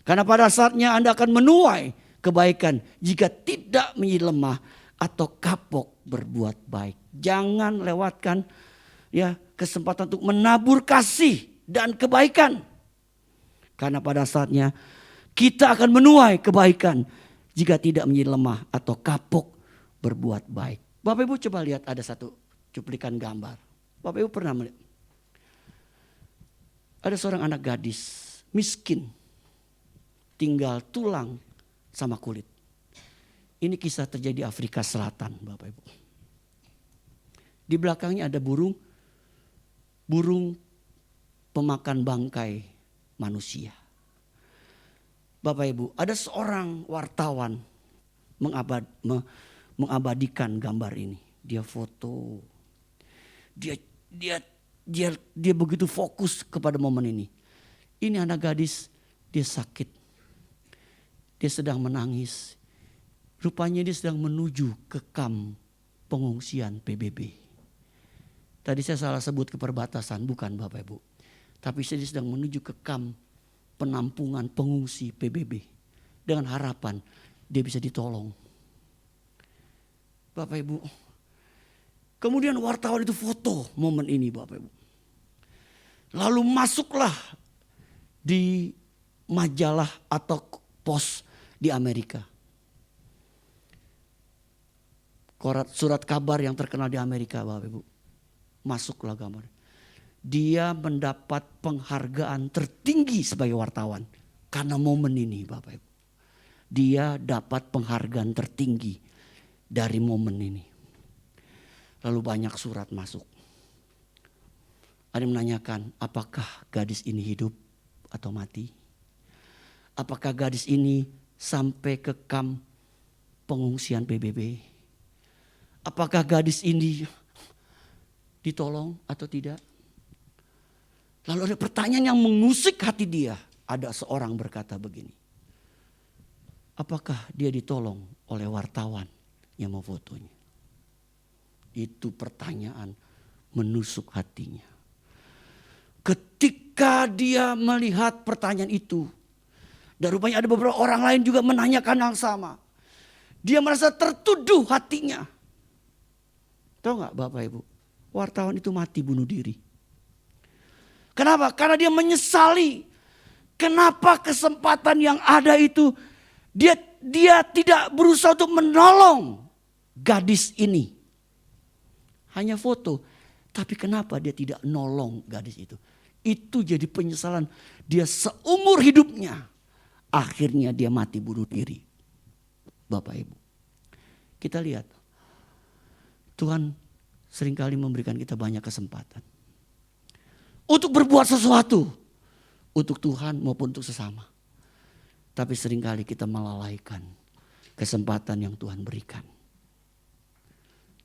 Karena pada saatnya Anda akan menuai kebaikan jika tidak menjadi lemah atau kapok berbuat baik. Jangan lewatkan kesempatan untuk menabur kasih dan kebaikan. Karena pada saatnya kita akan menuai kebaikan jika tidak menjadi lemah atau kapok berbuat baik. Bapak Ibu coba lihat ada satu cuplikan gambar. Bapak Ibu pernah melihat? Ada seorang anak gadis miskin. Tinggal tulang sama kulit. Ini kisah terjadi di Afrika Selatan, Bapak Ibu. Di belakangnya ada burung pemakan bangkai manusia. Bapak Ibu, ada seorang wartawan mengabadikan gambar ini. Dia foto. Dia begitu fokus kepada momen ini. Ini anak gadis, dia sakit. Dia sedang menangis. Rupanya dia sedang menuju ke kamp pengungsian PBB. Tadi saya salah sebut ke perbatasan, bukan Bapak Ibu. Tapi saya sedang menuju ke kamp penampungan pengungsi PBB. Dengan harapan dia bisa ditolong. Bapak Ibu. Kemudian wartawan itu foto momen ini Bapak Ibu. Lalu masuklah di majalah atau pos di Amerika. Surat kabar yang terkenal di Amerika Bapak Ibu. Masuklah gambar. Dia mendapat penghargaan tertinggi sebagai wartawan. Karena momen ini Bapak Ibu. Dia dapat penghargaan tertinggi dari momen ini. Lalu banyak surat masuk. Ada yang menanyakan apakah gadis ini hidup atau mati? Apakah gadis ini sampai ke kamp pengungsian PBB? Apakah gadis ini ditolong atau tidak? Lalu ada pertanyaan yang mengusik hati dia. Ada seorang berkata begini. Apakah dia ditolong oleh wartawan yang mau fotonya? Itu pertanyaan menusuk hatinya. Ketika dia melihat pertanyaan itu. Dan rupanya ada beberapa orang lain juga menanyakan hal sama. Dia merasa tertuduh hatinya. Tahu gak Bapak Ibu? Wartawan itu mati bunuh diri. Kenapa? Karena dia menyesali. Kenapa kesempatan yang ada itu dia tidak berusaha untuk menolong gadis ini. Hanya foto. Tapi kenapa dia tidak nolong gadis itu? Itu jadi penyesalan dia seumur hidupnya. Akhirnya dia mati bunuh diri. Bapak Ibu. Kita lihat. Tuhan seringkali memberikan kita banyak kesempatan. Untuk berbuat sesuatu. Untuk Tuhan maupun untuk sesama. Tapi seringkali kita melalaikan kesempatan yang Tuhan berikan.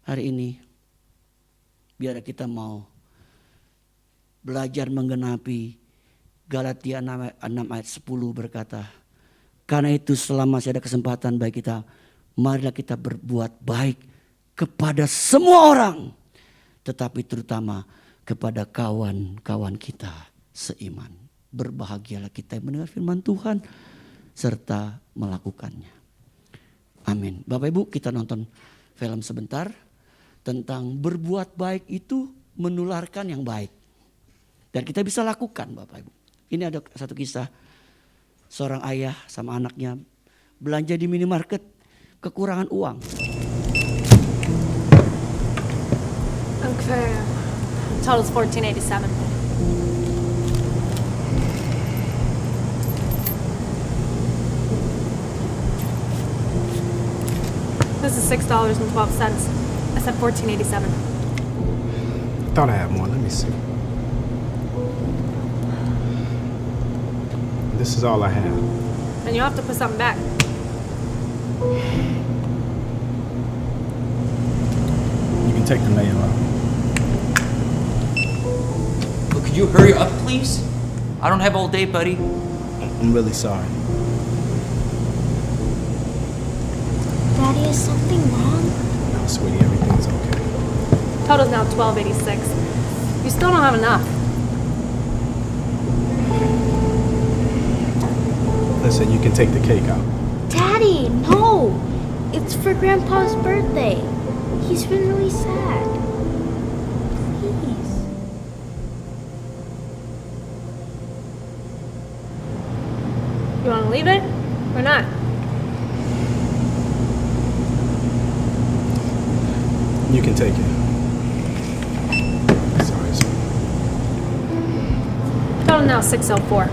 Hari ini. Biar kita mau belajar menggenapi Galatia 6 ayat 10 berkata. Karena itu selama masih ada kesempatan bagi kita. Marilah kita berbuat baik kepada semua orang. Tetapi terutama kepada kawan-kawan kita seiman. Berbahagialah kita yang mendengar firman Tuhan. Serta melakukannya. Amin. Bapak Ibu kita nonton film sebentar. Tentang berbuat baik itu menularkan yang baik. Dan kita bisa lakukan Bapak Ibu. Ini ada satu kisah. Seorang ayah sama anaknya belanja di minimarket. Kekurangan uang. Okay. Total's $14.87. This is $6.12. I said $14.87. Thought I had more. Let me see. This is all I have. And you'll have to put something back. You can take the mayo out. Look, could you hurry up, please? I don't have all day, buddy. I'm really sorry. Daddy, is something wrong? No, sweetie, everything's okay. Total's now $12.86. You still don't have enough. Listen, you can take the cake out. Daddy, no! It's for Grandpa's birthday. He's been really sad. Please. You want to leave it or not? You can take it. Sorry, sweetie. Total now $6.04.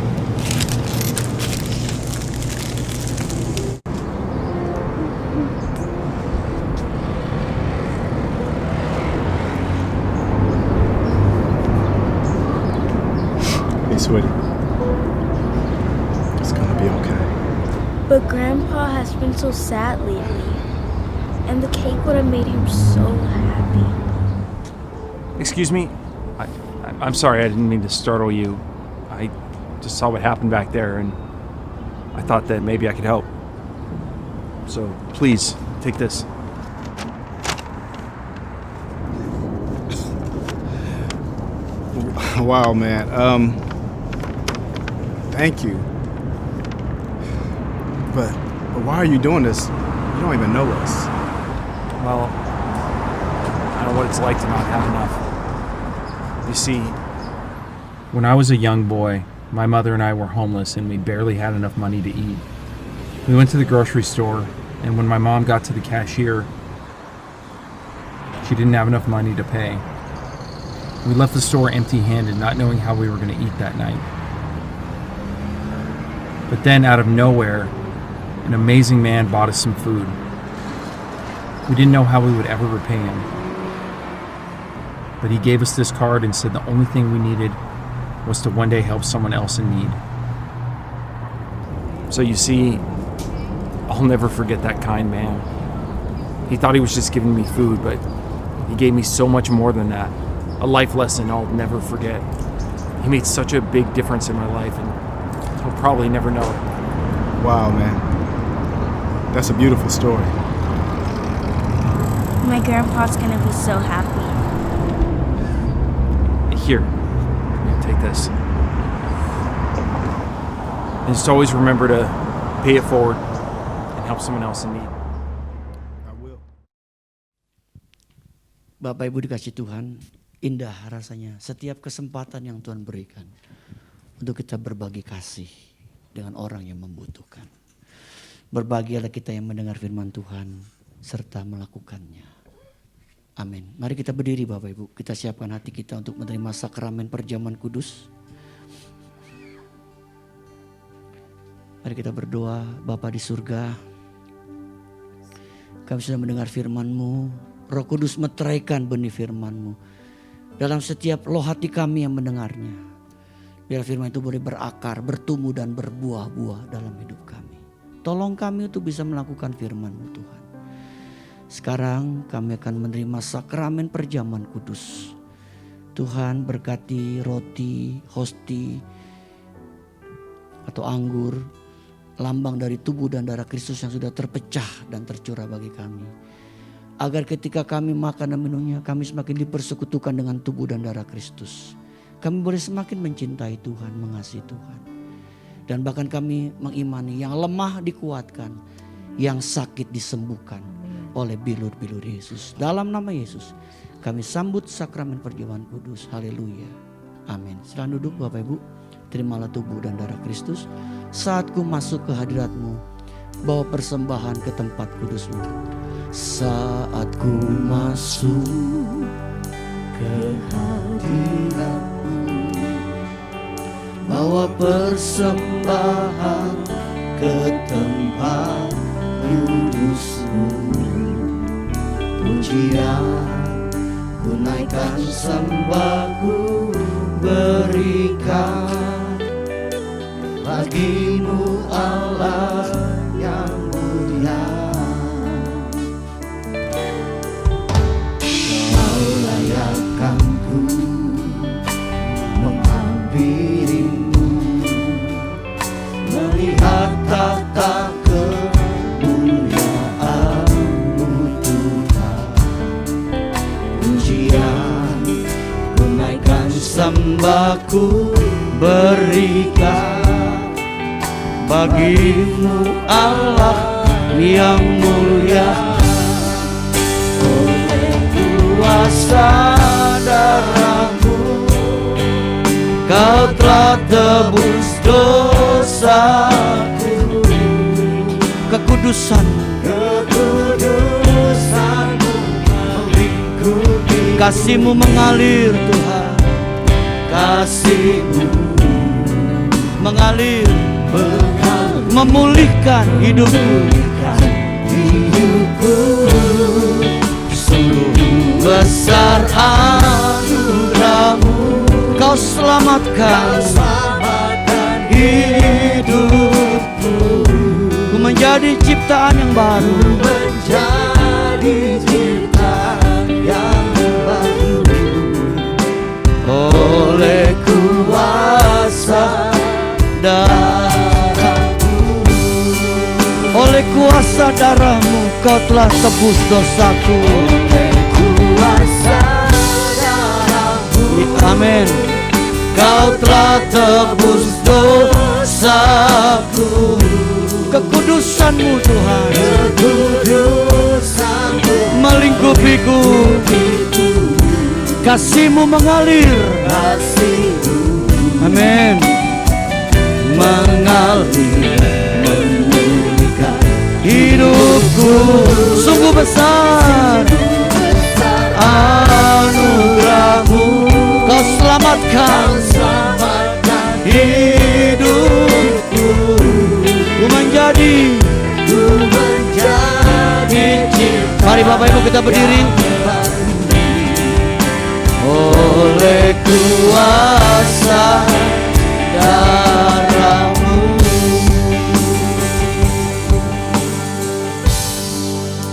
be okay. But Grandpa has been so sad lately. And the cake would have made him so happy. Excuse me? I'm sorry, I didn't mean to startle you. I just saw what happened back there, and I thought that maybe I could help. So, please, take this. Wow, man. Thank you. But why are you doing this? You don't even know us. Well, I know what it's like to not have enough. You see, when I was a young boy, my mother and I were homeless and we barely had enough money to eat. We went to the grocery store, and when my mom got to the cashier, she didn't have enough money to pay. We left the store empty-handed, not knowing how we were going to eat that night. But then, out of nowhere, an amazing man bought us some food. We didn't know how we would ever repay him. But he gave us this card and said the only thing we needed was to one day help someone else in need. So you see, I'll never forget that kind man. He thought he was just giving me food, but he gave me so much more than that. A life lesson I'll never forget. He made such a big difference in my life, and I'll probably never know it. Wow, man. That's a beautiful story. My grandpa's gonna be so happy. Here, take this. And just always remember to pay it forward and help someone else in need. I will. Bapak Ibu dikasih Tuhan, indah rasanya setiap kesempatan yang Tuhan berikan untuk kita berbagi kasih dengan orang yang membutuhkan. Berbahagialah kita yang mendengar firman Tuhan serta melakukannya. Amin. Mari kita berdiri Bapak Ibu. Kita siapkan hati kita untuk menerima sakramen perjamuan kudus. Mari kita berdoa. Bapa di surga, kami sudah mendengar firman-Mu. Roh Kudus meteraikan benih firman-Mu dalam setiap loh hati kami yang mendengarnya. Biar firman itu boleh berakar, bertumbuh dan berbuah-buah dalam hidup kami. Tolong kami untuk bisa melakukan firman-Mu Tuhan. Sekarang kami akan menerima sakramen perjamuan kudus. Tuhan berkati roti, hosti, atau anggur, lambang dari tubuh dan darah Kristus yang sudah terpecah dan tercurah bagi kami. Agar ketika kami makan dan minumnya, kami semakin dipersekutukan dengan tubuh dan darah Kristus. Kami boleh semakin mencintai Tuhan, mengasihi Tuhan. Dan bahkan kami mengimani yang lemah dikuatkan, yang sakit disembuhkan oleh bilur-bilur Yesus. Dalam nama Yesus kami sambut sakramen perjamuan kudus. Haleluya. Amin. Silakan duduk Bapak Ibu. Terimalah tubuh dan darah Kristus. Saat ku masuk ke hadirat-Mu, bawa persembahan ke tempat kudus-Mu. Saat ku masuk ke hadirat-Mu, bawa persembahan ke tempat kudus-Mu. Pujian ku naikkan, sembahku berikan bagi-Mu Allah yang mulia. Kau layakkan ku menghampiri-Mu, melihat tata kemuliaan-Mu Tuhan. Pujian ku naikkan, sembahku berikan bagi-Mu Allah yang mulia. Oleh kuasa darah-Mu, Kau telah tebus dosaku. Kekudusan-Mu mengikuti, kasih-Mu mengalir Tuhan. Kasih-Mu mengalir, memulihkan hidupku. Sungguh besar anugerah-Mu, Kau selamatkan hidup menjadi ciptaan yang baru. menjadi ciptaan yang baru Oleh kuasa darahmu, oleh kuasa darahmu kau telah tebus dosaku. kuasa darahmu Amin. Kau telah tebus dosaku. Kekudusanmu Tuhan kudusanmu melingkupiku, kasih-Mu mengalir. kasih-Mu Amin. Mengalir memulihkan hidupku. Sungguh besar anugerah-Mu, kau selamatkan hidupku. Ku menjadi ciptaan. Mari Bapak Ibu kita berdiri. Oleh kuasa darahmu.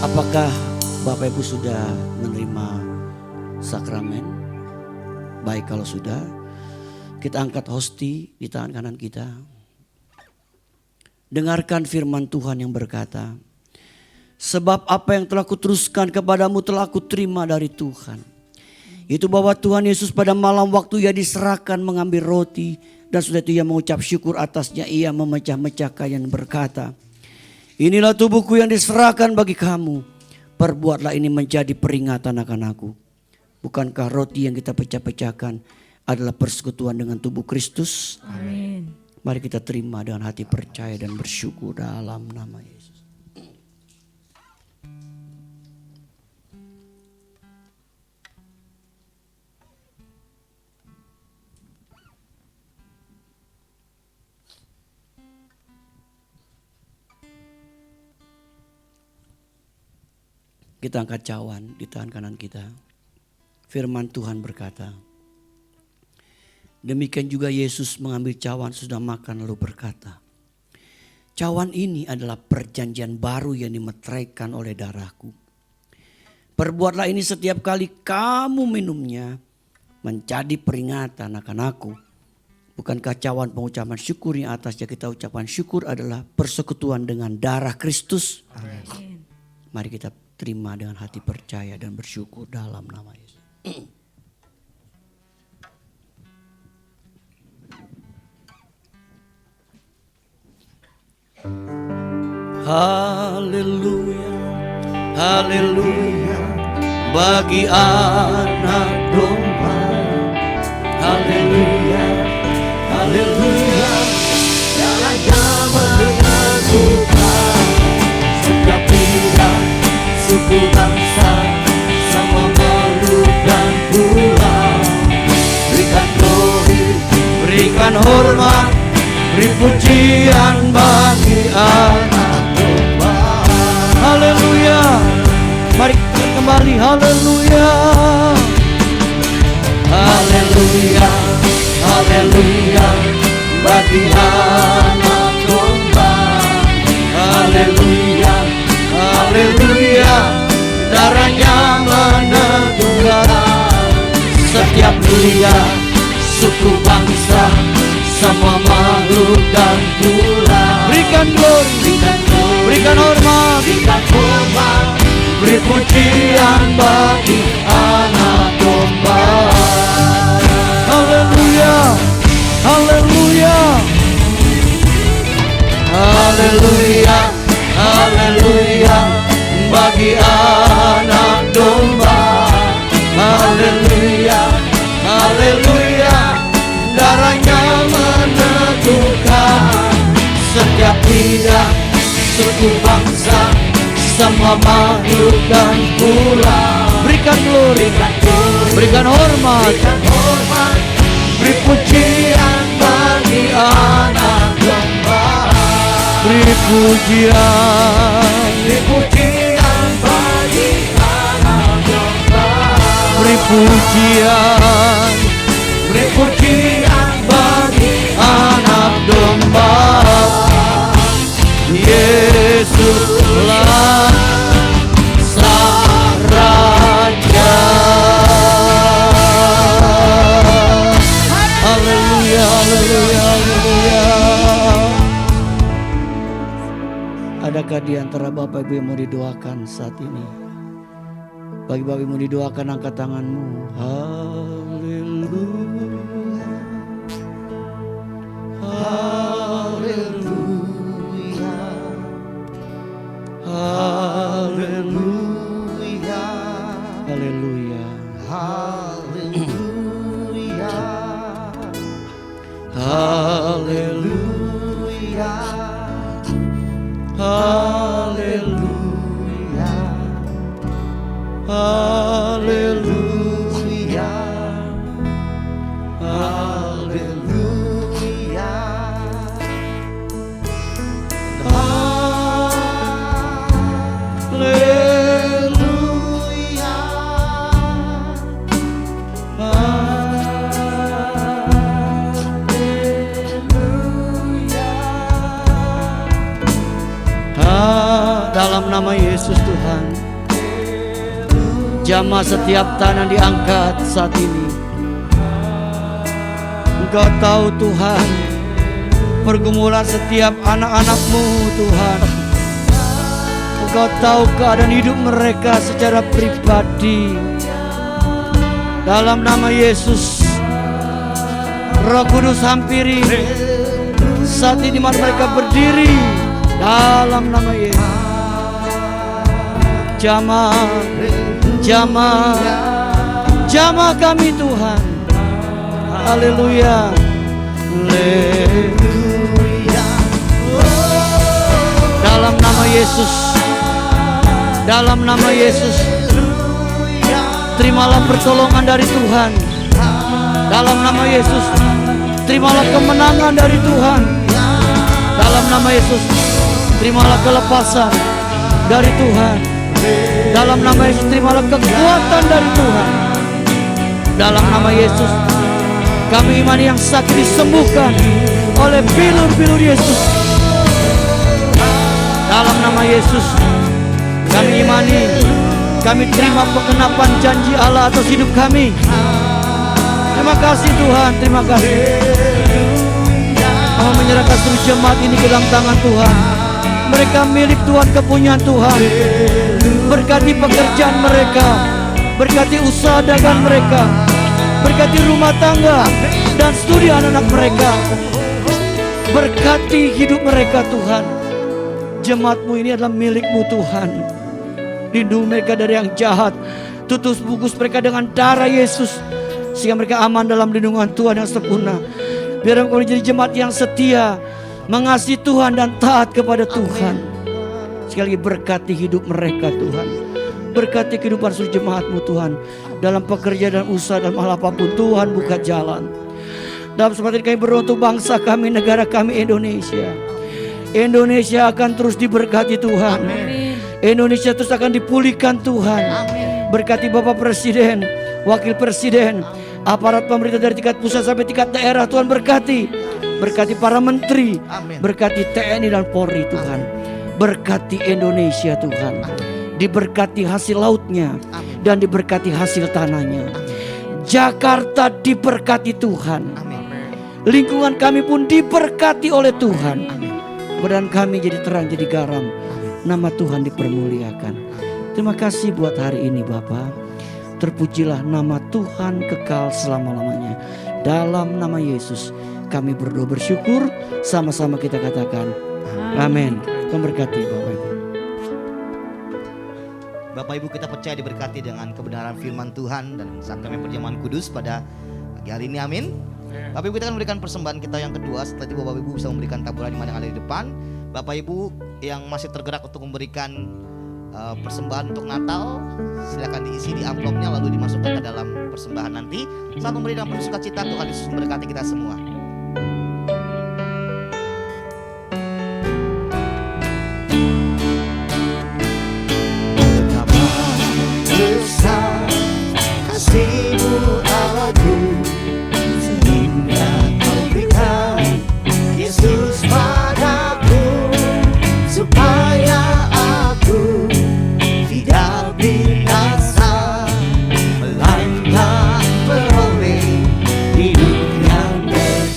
Apakah Bapak Ibu sudah menerima sakramen? Baik, kalau sudah, kita angkat hosti di tangan kanan kita. Dengarkan firman Tuhan yang berkata, sebab apa yang telah kuteruskan kepadamu telah kuterima dari Tuhan. Itu bahwa Tuhan Yesus pada malam waktu ia diserahkan mengambil roti, dan sudah itu ia mengucap syukur atasnya, ia memecah-mecahkan dan berkata, inilah tubuhku yang diserahkan bagi kamu, perbuatlah ini menjadi peringatan akan aku. Bukankah roti yang kita pecah-pecahkan adalah persekutuan dengan tubuh Kristus? Amin. Mari kita terima dengan hati percaya dan bersyukur dalam nama Yesus. Kita angkat cawan di tangan kanan kita. Firman Tuhan berkata, demikian juga Yesus mengambil cawan sudah makan lalu berkata, cawan ini adalah perjanjian baru yang dimeteraikan oleh darahku. Perbuatlah ini setiap kali kamu minumnya menjadi peringatan akan aku. Bukankah cawan pengucapan syukur yang atasnya kita ucapan syukur adalah persekutuan dengan darah Kristus? Amin. Mari kita terima dengan hati percaya dan bersyukur dalam nama Yesus. Haleluya, haleluya, bagi anak domba. Haleluya, haleluya, Darahnya menentukan setiap pilihan suku bangsa, sama makhluk dan pulau. Berikan glory, berikan hormat, beri pujian bagi anak domba. Haleluya, mari kita kembali. Haleluya, haleluya, haleluya, bagi anak domba. Haleluya, haleluya, darahnya menentukan setiap dunia, suku bangsa, sama makhluk dan pulau. Berikan glory, berikan hormat, beri pujian bagi anak domba. Haleluya, haleluya, haleluya, haleluya, bagi anak domba. Haleluya, haleluya, darahnya menentukan setiap lidah, suku bangsa, sama makhluk dan pulau. Berikan glory, berikan hormat, beri pujian bagi anak domba. Beri pujian, bagi anak domba. beri pujian, Beri pujian bagi anak domba. Yesus Adakah di antara Bapak Ibu yang mau didoakan saat ini? Bagi Bapak Ibu mau didoakan, angkat tanganmu. Haleluya, haleluya, haleluya, haleluya, Haleluya. haleluya, haleluya, haleluya, Haleluya. haleluya, dalam nama Yesus Tuhan, jamah setiap tanah diangkat saat ini. Engkau tahu Tuhan pergumulan setiap anak-anak-Mu Tuhan. Engkau tahu keadaan hidup mereka secara pribadi. Dalam nama Yesus, Roh Kudus hampiri saat ini mereka berdiri. Dalam nama Yesus, jamah, jamah, jamah kami Tuhan. Haleluya, haleluya. Dalam nama Yesus, dalam nama Yesus, terimalah pertolongan dari Tuhan. Dalam nama Yesus, terimalah kemenangan dari Tuhan. Dalam nama Yesus, terimalah kelepasan dari Tuhan. Dalam nama Yesus, terimalah kekuatan dari Tuhan. Dalam nama Yesus, kami imani yang sakit disembuhkan oleh bilur-bilur Yesus. Dalam nama Yesus, kami imani, kami terima pengenapan janji Allah atas hidup kami. Terima kasih Tuhan, terima kasih. Kami menyerahkan seluruh jemaat ini ke dalam tangan Tuhan. Mereka milik Tuhan, kepunyaan Tuhan. Berkati pekerjaan mereka, berkati usaha dagang mereka, berkati rumah tangga dan studi anak-anak mereka. Berkati hidup mereka Tuhan. Jemaat-Mu ini adalah milik-Mu Tuhan. Lindungi mereka dari yang jahat. Tutup bungkus mereka dengan darah Yesus, sehingga mereka aman dalam lindungan Tuhan yang sempurna. Biar mereka menjadi jemaat yang setia, mengasihi Tuhan dan taat kepada Tuhan. Sekali lagi berkati hidup mereka Tuhan. Berkati kehidupan seluruh jemaat-Mu Tuhan. Dalam pekerjaan dan usaha dan hal apapun Tuhan buka jalan. Dalam kesempatan kami berdoa untuk bangsa kami, negara kami Indonesia. Indonesia akan terus diberkati Tuhan. Indonesia terus akan dipulihkan Tuhan. Berkati Bapak Presiden, Wakil Presiden, aparat pemerintah dari tingkat pusat sampai tingkat daerah. Tuhan berkati. Berkati para menteri, berkati TNI dan Polri Tuhan. Berkati Indonesia Tuhan. Diberkati hasil lautnya dan diberkati hasil tanahnya. Jakarta diberkati Tuhan. Lingkungan kami pun diberkati oleh Tuhan. Badan kami jadi terang, jadi garam. Nama Tuhan dipermuliakan. Terima kasih buat hari ini Bapa. Terpujilah nama Tuhan kekal selama-lamanya. Dalam nama Yesus kami berdoa bersyukur. Sama-sama kita katakan amin. Memberkati Bapak Ibu. Bapak Ibu, kita percaya diberkati dengan kebenaran firman Tuhan dan sakramen perjamuan kudus pada pagi hari ini, amin. Bapak Ibu, kita akan memberikan persembahan kita yang kedua. Setelah itu Bapak Ibu bisa memberikan taburan iman yang ada di depan. Bapak Ibu yang masih tergerak untuk memberikan persembahan untuk Natal, silakan diisi di amplopnya lalu dimasukkan ke dalam persembahan nanti. Saat memberikan penuh sukacita, Tuhan Yesus memberkati kita semua. Besar kasih-Mu Allahku, sehingga Kau berikan Yesus padaku, supaya aku tidak binasa, melainkan beroleh hidup yang kekal.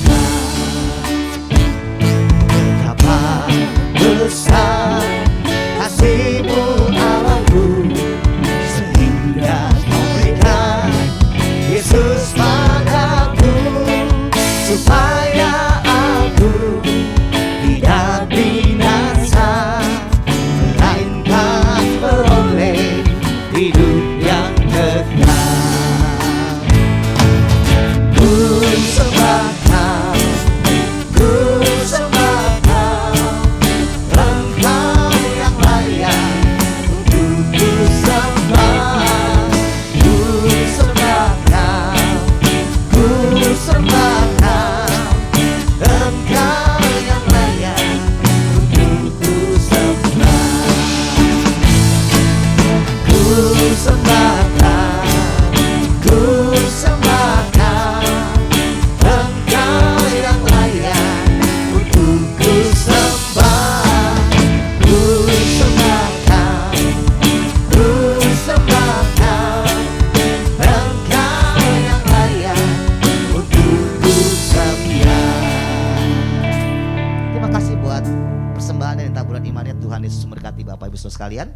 persembahan dan taburan imannya. Tuhan Yesus memberkati Bapak Ibu Saudara sekalian.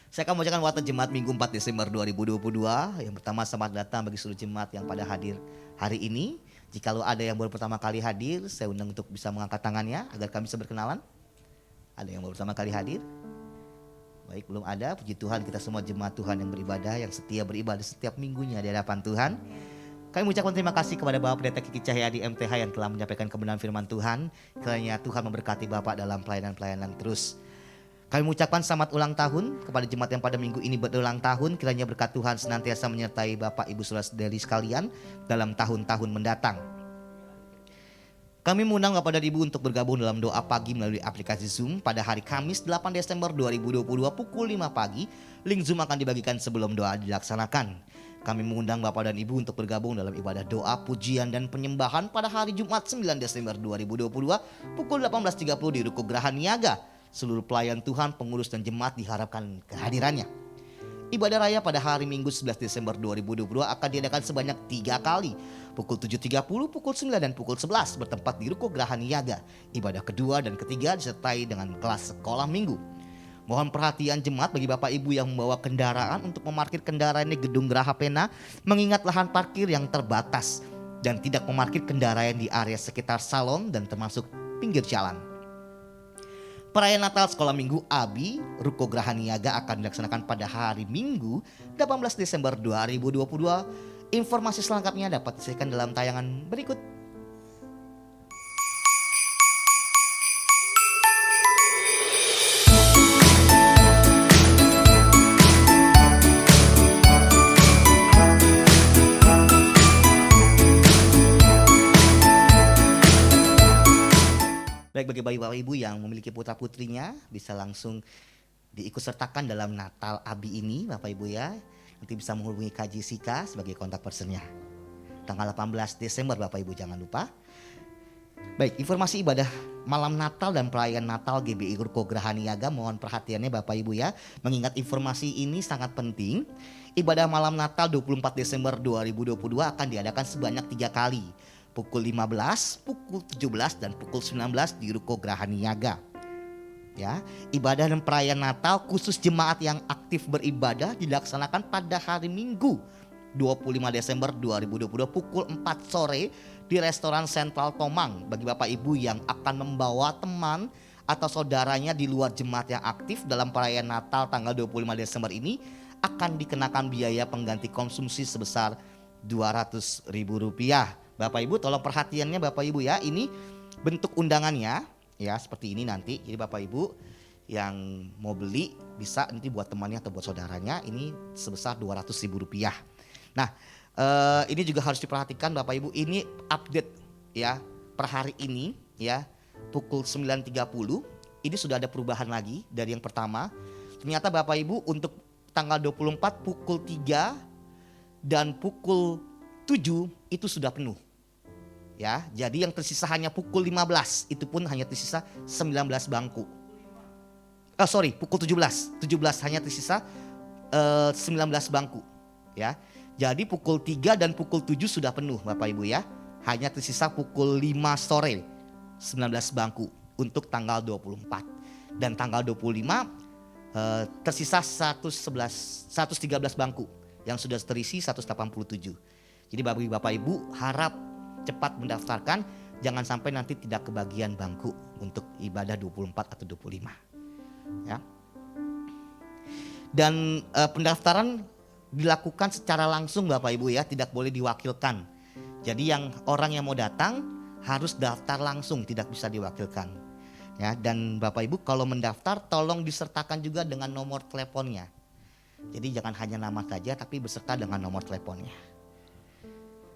Saya akan membacakan warta jemaat Minggu 4 Desember 2022. Yang pertama, selamat datang bagi seluruh jemaat yang pada hadir hari ini. Jikalau ada yang baru pertama kali hadir, saya undang untuk bisa mengangkat tangannya agar kami bisa berkenalan. Ada yang baru pertama kali hadir? Baik, belum ada. Puji Tuhan, kita semua jemaat Tuhan yang beribadah, yang setia beribadah setiap minggunya di hadapan Tuhan. Kami mengucapkan terima kasih kepada Bapak Pendeta Kiki Cahyadi MTH yang telah menyampaikan kebenaran firman Tuhan. Kiranya Tuhan memberkati Bapak dalam pelayanan-pelayanan terus. Kami mengucapkan selamat ulang tahun kepada jemaat yang pada minggu ini berulang tahun. Kiranya berkat Tuhan senantiasa menyertai Bapak, Ibu, Saudara-saudari sekalian dalam tahun-tahun mendatang. Kami mengundang Bapak dan Ibu untuk bergabung dalam doa pagi melalui aplikasi Zoom pada hari Kamis 8 Desember 2022 pukul 5 pagi. Link Zoom akan dibagikan sebelum doa dilaksanakan. Kami mengundang Bapak dan Ibu untuk bergabung dalam ibadah doa, pujian, dan penyembahan pada hari Jumat 9 Desember 2022 pukul 18.30 di Ruko Geraha Niaga. Seluruh pelayan Tuhan, pengurus, dan jemaat diharapkan kehadirannya. Ibadah raya pada hari Minggu 11 Desember 2022 akan diadakan sebanyak 3 kali. Pukul 7.30, pukul 9, dan pukul 11 bertempat di Ruko Geraha Niaga. Ibadah kedua dan ketiga disertai dengan kelas sekolah minggu. Mohon perhatian jemaat bagi Bapak Ibu yang membawa kendaraan untuk memarkir kendaraan di Gedung Geraha Pena, mengingat lahan parkir yang terbatas dan tidak memarkir kendaraan di area sekitar salon dan termasuk pinggir jalan. Perayaan Natal Sekolah Minggu ABI Ruko Geraha Niaga akan dilaksanakan pada hari Minggu 18 Desember 2022. Informasi selengkapnya dapat disajikan dalam tayangan berikut. Baik, bagi Bapak Ibu yang memiliki putra putrinya bisa langsung diikutsertakan dalam Natal ABI ini Bapak Ibu ya. Nanti bisa menghubungi KJ Sika sebagai kontak personnya. Tanggal 18 Desember Bapak Ibu jangan lupa. Baik, informasi ibadah malam Natal dan perayaan Natal GBI Ruko Geraha Niaga, mohon perhatiannya Bapak Ibu ya. Mengingat informasi ini sangat penting. Ibadah malam Natal 24 Desember 2022 akan diadakan sebanyak 3 kali. Pukul 15, pukul 17, dan pukul 19 di Ruko Geraha Niaga. Ya, ibadah dan perayaan Natal khusus jemaat yang aktif beribadah dilaksanakan pada hari Minggu 25 Desember 2022 pukul 4 sore di restoran Sentral Tomang. Bagi Bapak Ibu yang akan membawa teman atau saudaranya di luar jemaat yang aktif dalam perayaan Natal tanggal 25 Desember ini akan dikenakan biaya pengganti konsumsi sebesar Rp200.000. Bapak Ibu tolong perhatiannya Bapak Ibu ya, ini bentuk undangannya ya seperti ini nanti. Jadi Bapak Ibu yang mau beli bisa nanti buat temannya atau buat saudaranya, ini sebesar Rp200.000. Nah ini juga harus diperhatikan Bapak Ibu, ini update ya per hari ini ya pukul 9.30 ini sudah ada perubahan lagi dari yang pertama. Ternyata Bapak Ibu untuk tanggal 24 pukul 3 dan pukul 7 itu sudah penuh. Ya, jadi yang tersisa hanya pukul 15, itu pun hanya tersisa 19 bangku. Pukul 17 hanya tersisa 19 bangku. Ya, jadi pukul 3 dan pukul 7 sudah penuh Bapak Ibu ya. Hanya tersisa pukul 5 sore 19 bangku untuk tanggal 24. Dan tanggal 25 tersisa 113 bangku yang sudah terisi 187. Jadi bagi Bapak Ibu harap cepat mendaftarkan, jangan sampai nanti tidak kebagian bangku untuk ibadah 24 atau 25. Ya. Dan pendaftaran dilakukan secara langsung Bapak Ibu ya, tidak boleh diwakilkan. Jadi yang orang yang mau datang harus daftar langsung, tidak bisa diwakilkan. Ya, dan Bapak Ibu kalau mendaftar tolong disertakan juga dengan nomor teleponnya. Jadi jangan hanya nama saja tapi beserta dengan nomor teleponnya.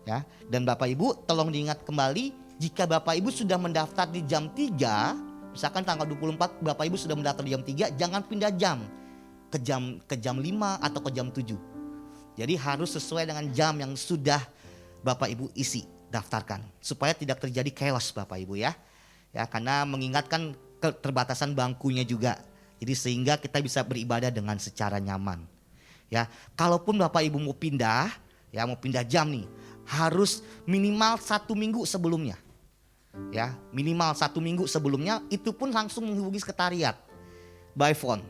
Ya, dan Bapak Ibu tolong diingat kembali, jika Bapak Ibu sudah mendaftar di jam 3, misalkan tanggal 24 Bapak Ibu sudah mendaftar di jam 3, jangan pindah jam ke jam 5 atau ke jam 7. Jadi harus sesuai dengan jam yang sudah Bapak Ibu isi, daftarkan supaya tidak terjadi chaos Bapak Ibu ya. Ya, karena mengingatkan keterbatasan bangkunya juga. Jadi sehingga kita bisa beribadah dengan secara nyaman. Ya, kalaupun Bapak Ibu mau pindah, ya mau pindah jam nih, harus minimal 1 minggu sebelumnya. Ya, minimal 1 minggu sebelumnya, itu pun langsung menghubungi sekretariat by phone.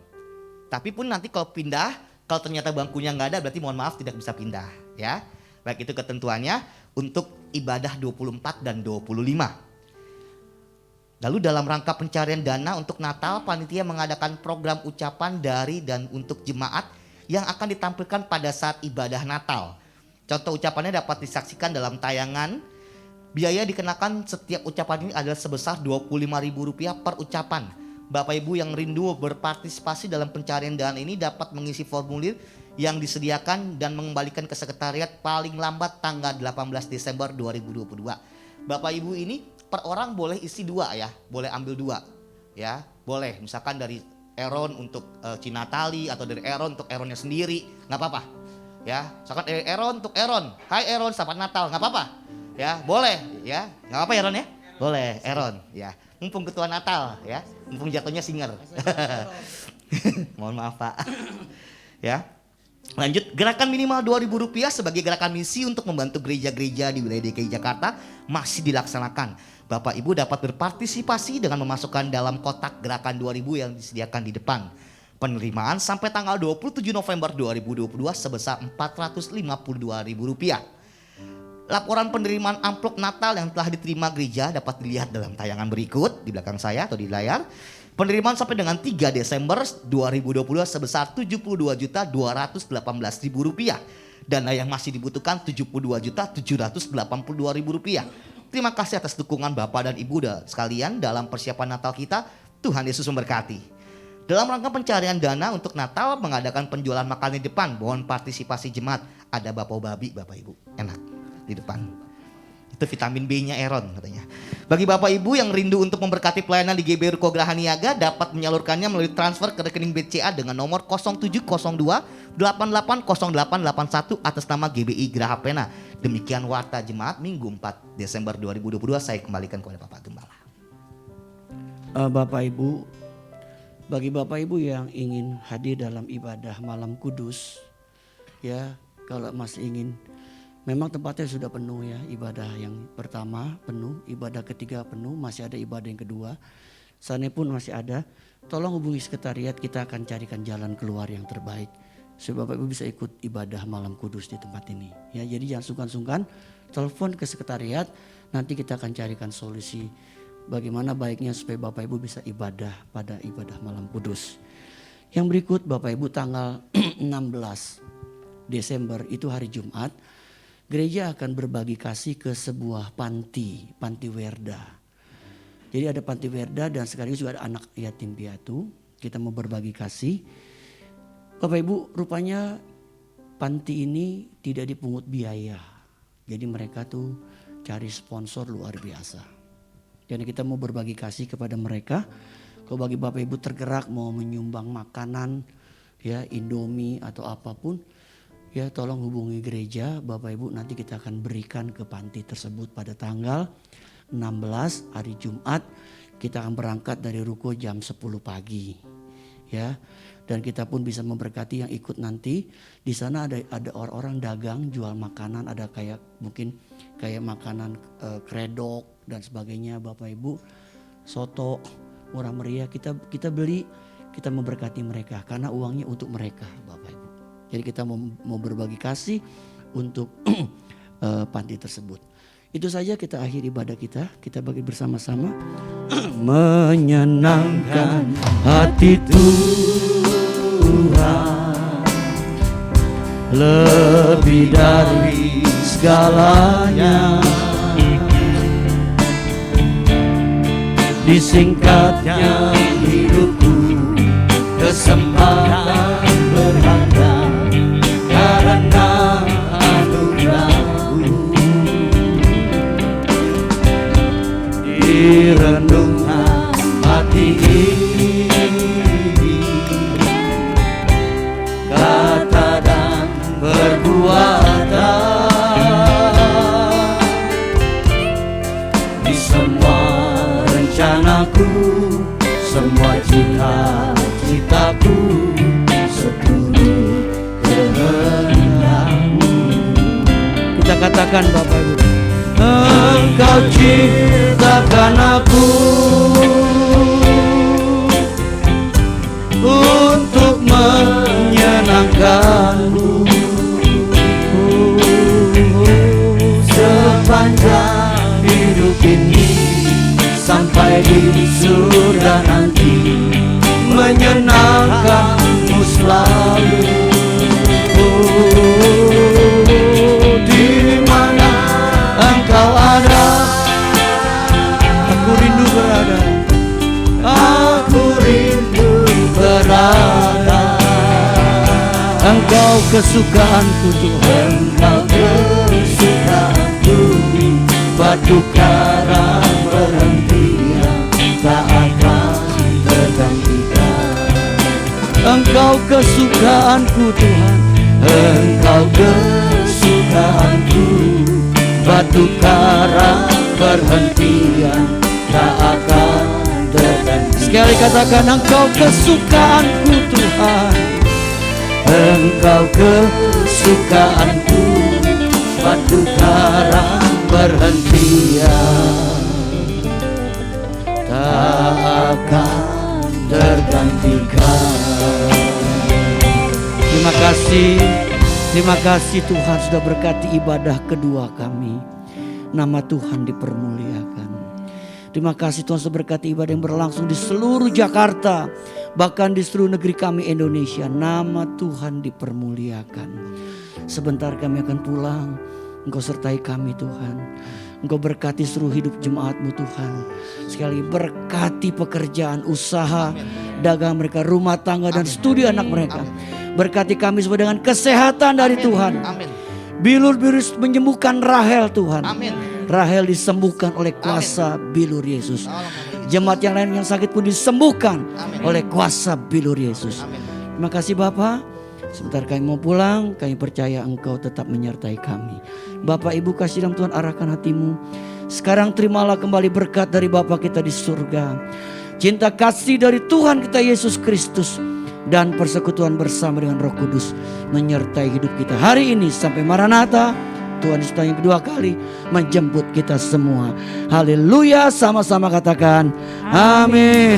Tapi pun nanti kalau pindah, kalau ternyata bangkunya nggak ada, berarti mohon maaf tidak bisa pindah. Ya, baik itu ketentuannya untuk ibadah 24 dan 25. Lalu dalam rangka pencarian dana untuk Natal, panitia mengadakan program ucapan dari dan untuk jemaat yang akan ditampilkan pada saat ibadah Natal. Contoh ucapannya dapat disaksikan dalam tayangan. Biaya dikenakan setiap ucapan ini adalah sebesar Rp25.000 per ucapan. Bapak Ibu yang rindu berpartisipasi dalam pencarian dana ini dapat mengisi formulir yang disediakan dan mengembalikan ke sekretariat paling lambat tanggal 18 Desember 2022. Bapak Ibu ini per orang boleh isi 2 ya, boleh ambil 2 ya, boleh misalkan dari Aaron untuk Cinatali atau dari Aaron untuk Aaronnya sendiri, nggak apa-apa ya. Misalkan Aaron untuk Aaron, hai Aaron selamat Natal, nggak apa-apa ya, boleh ya, nggak apa-apa Aaron ya, boleh Aaron ya. Mumpung ketua Natal ya, mumpung jatuhnya singer. Mohon maaf Pak. Ya. Lanjut, gerakan minimal Rp2.000 sebagai gerakan misi untuk membantu gereja-gereja di wilayah DKI Jakarta masih dilaksanakan. Bapak Ibu dapat berpartisipasi dengan memasukkan dalam kotak gerakan 2.000 yang disediakan di depan. Penerimaan sampai tanggal 27 November 2022 sebesar Rp452.000. Laporan penerimaan amplop Natal yang telah diterima gereja dapat dilihat dalam tayangan berikut di belakang saya atau di layar. Penerimaan sampai dengan 3 Desember 2022 sebesar Rp72.218.000. Dana yang masih dibutuhkan Rp72.782.000. Terima kasih atas dukungan Bapak dan Ibu sekalian dalam persiapan Natal kita. Tuhan Yesus memberkati. Dalam rangka pencarian dana untuk Natal mengadakan penjualan makanan di depan. Mohon partisipasi jemaat. Ada bapau babi Bapak Ibu, enak di depan. Itu vitamin B-nya Aaron katanya. Bagi Bapak Ibu yang rindu untuk memberkati pelayanan di GB Ruko Geraha Niaga dapat menyalurkannya melalui transfer ke rekening BCA dengan nomor 0702-880881 atas nama GBI Geraha Pena. Demikian warta jemaat Minggu 4 Desember 2022. Saya kembalikan kepada Bapak Gembala. Bapak Ibu, bagi Bapak Ibu yang ingin hadir dalam ibadah malam kudus, ya kalau masih ingin, memang tempatnya sudah penuh ya. Ibadah yang pertama penuh, ibadah ketiga penuh, masih ada ibadah yang kedua. Sana pun masih ada. Tolong hubungi sekretariat, kita akan carikan jalan keluar yang terbaik supaya Bapak Ibu bisa ikut ibadah malam kudus di tempat ini. Ya, jadi jangan sungkan-sungkan, telepon ke sekretariat, nanti kita akan carikan solusi bagaimana baiknya supaya Bapak Ibu bisa ibadah pada ibadah malam kudus. Yang berikut Bapak Ibu tanggal 16 Desember itu hari Jumat, gereja akan berbagi kasih ke sebuah panti Werda. Jadi ada panti Werda dan sekaligus juga ada anak yatim piatu. Kita mau berbagi kasih. Bapak Ibu, rupanya panti ini tidak dipungut biaya. Jadi mereka tuh cari sponsor luar biasa. Dan kita mau berbagi kasih kepada mereka. Kalau bagi Bapak Ibu tergerak mau menyumbang makanan, ya Indomie atau apapun, ya tolong hubungi gereja Bapak Ibu, nanti kita akan berikan ke panti tersebut pada tanggal 16 hari Jumat. Kita akan berangkat dari ruko jam 10 pagi ya. Dan kita pun bisa memberkati yang ikut nanti. Di sana ada orang-orang dagang jual makanan, ada kayak mungkin kayak makanan kredok dan sebagainya Bapak Ibu. Soto murah meriah kita beli, kita memberkati mereka karena uangnya untuk mereka Bapak Ibu. Jadi kita mau berbagi kasih untuk panti tersebut. Itu saja kita akhiri ibadah kita bagi bersama-sama. Menyenangkan hati Tuhan lebih dari segalanya. Disingkatnya hidupku, kesempatan berharga karena anugerah-Mu. Di renungan hati ini, kata dan perbuatan, di semua rencanaku, semua cita-citaku, seluruh kehendak-Mu. Kita katakan Bapak Ibu, Engkau ciptakan aku untuk menyenangkanmu. Sepanjang hidup ini sampai di surga nanti, menyenangkanmu selalu. Di mana engkau ada, aku rindu berada. Aku rindu berada. Engkau kesukaanku Tuhan, Engkau kesukaanku, batu karang berhentian tak akan tergantikan. Engkau kesukaanku Tuhan, Engkau kesukaanku, batu karang berhentian tak akan tergantikan. Sekali katakan, Engkau kesukaanku Tuhan, Engkau kesukaanku, batu karang berhentian tak akan tergantikan. Terima kasih Tuhan sudah berkati ibadah kedua kami. Nama Tuhan dipermuliakan. Terima kasih Tuhan sudah berkati ibadah yang berlangsung di seluruh Jakarta, bahkan di seluruh negeri kami Indonesia. Nama Tuhan dipermuliakan. Sebentar kami akan pulang. Engkau sertai kami Tuhan. Engkau berkati seluruh hidup jemaat-Mu Tuhan. Sekali berkati pekerjaan, usaha, dagang mereka, rumah tangga dan studi anak mereka. Berkati kami semua dengan kesehatan dari Tuhan. Bilur-bilur menyembuhkan Rahel Tuhan. Rahel disembuhkan oleh kuasa bilur Yesus. Jemaat yang lain yang sakit pun disembuhkan oleh kuasa bilur Yesus. Terima kasih Bapak. Sebentar kami mau pulang, kami percaya Engkau tetap menyertai kami. Bapak Ibu kasih dalam Tuhan arahkan hatimu. Sekarang terimalah kembali berkat dari Bapa kita di surga. Cinta kasih dari Tuhan kita Yesus Kristus. Dan persekutuan bersama dengan Roh Kudus menyertai hidup kita hari ini sampai Maranatha. Tuhan Yesus yang kedua kali menjemput kita semua. Haleluya, sama-sama katakan amin.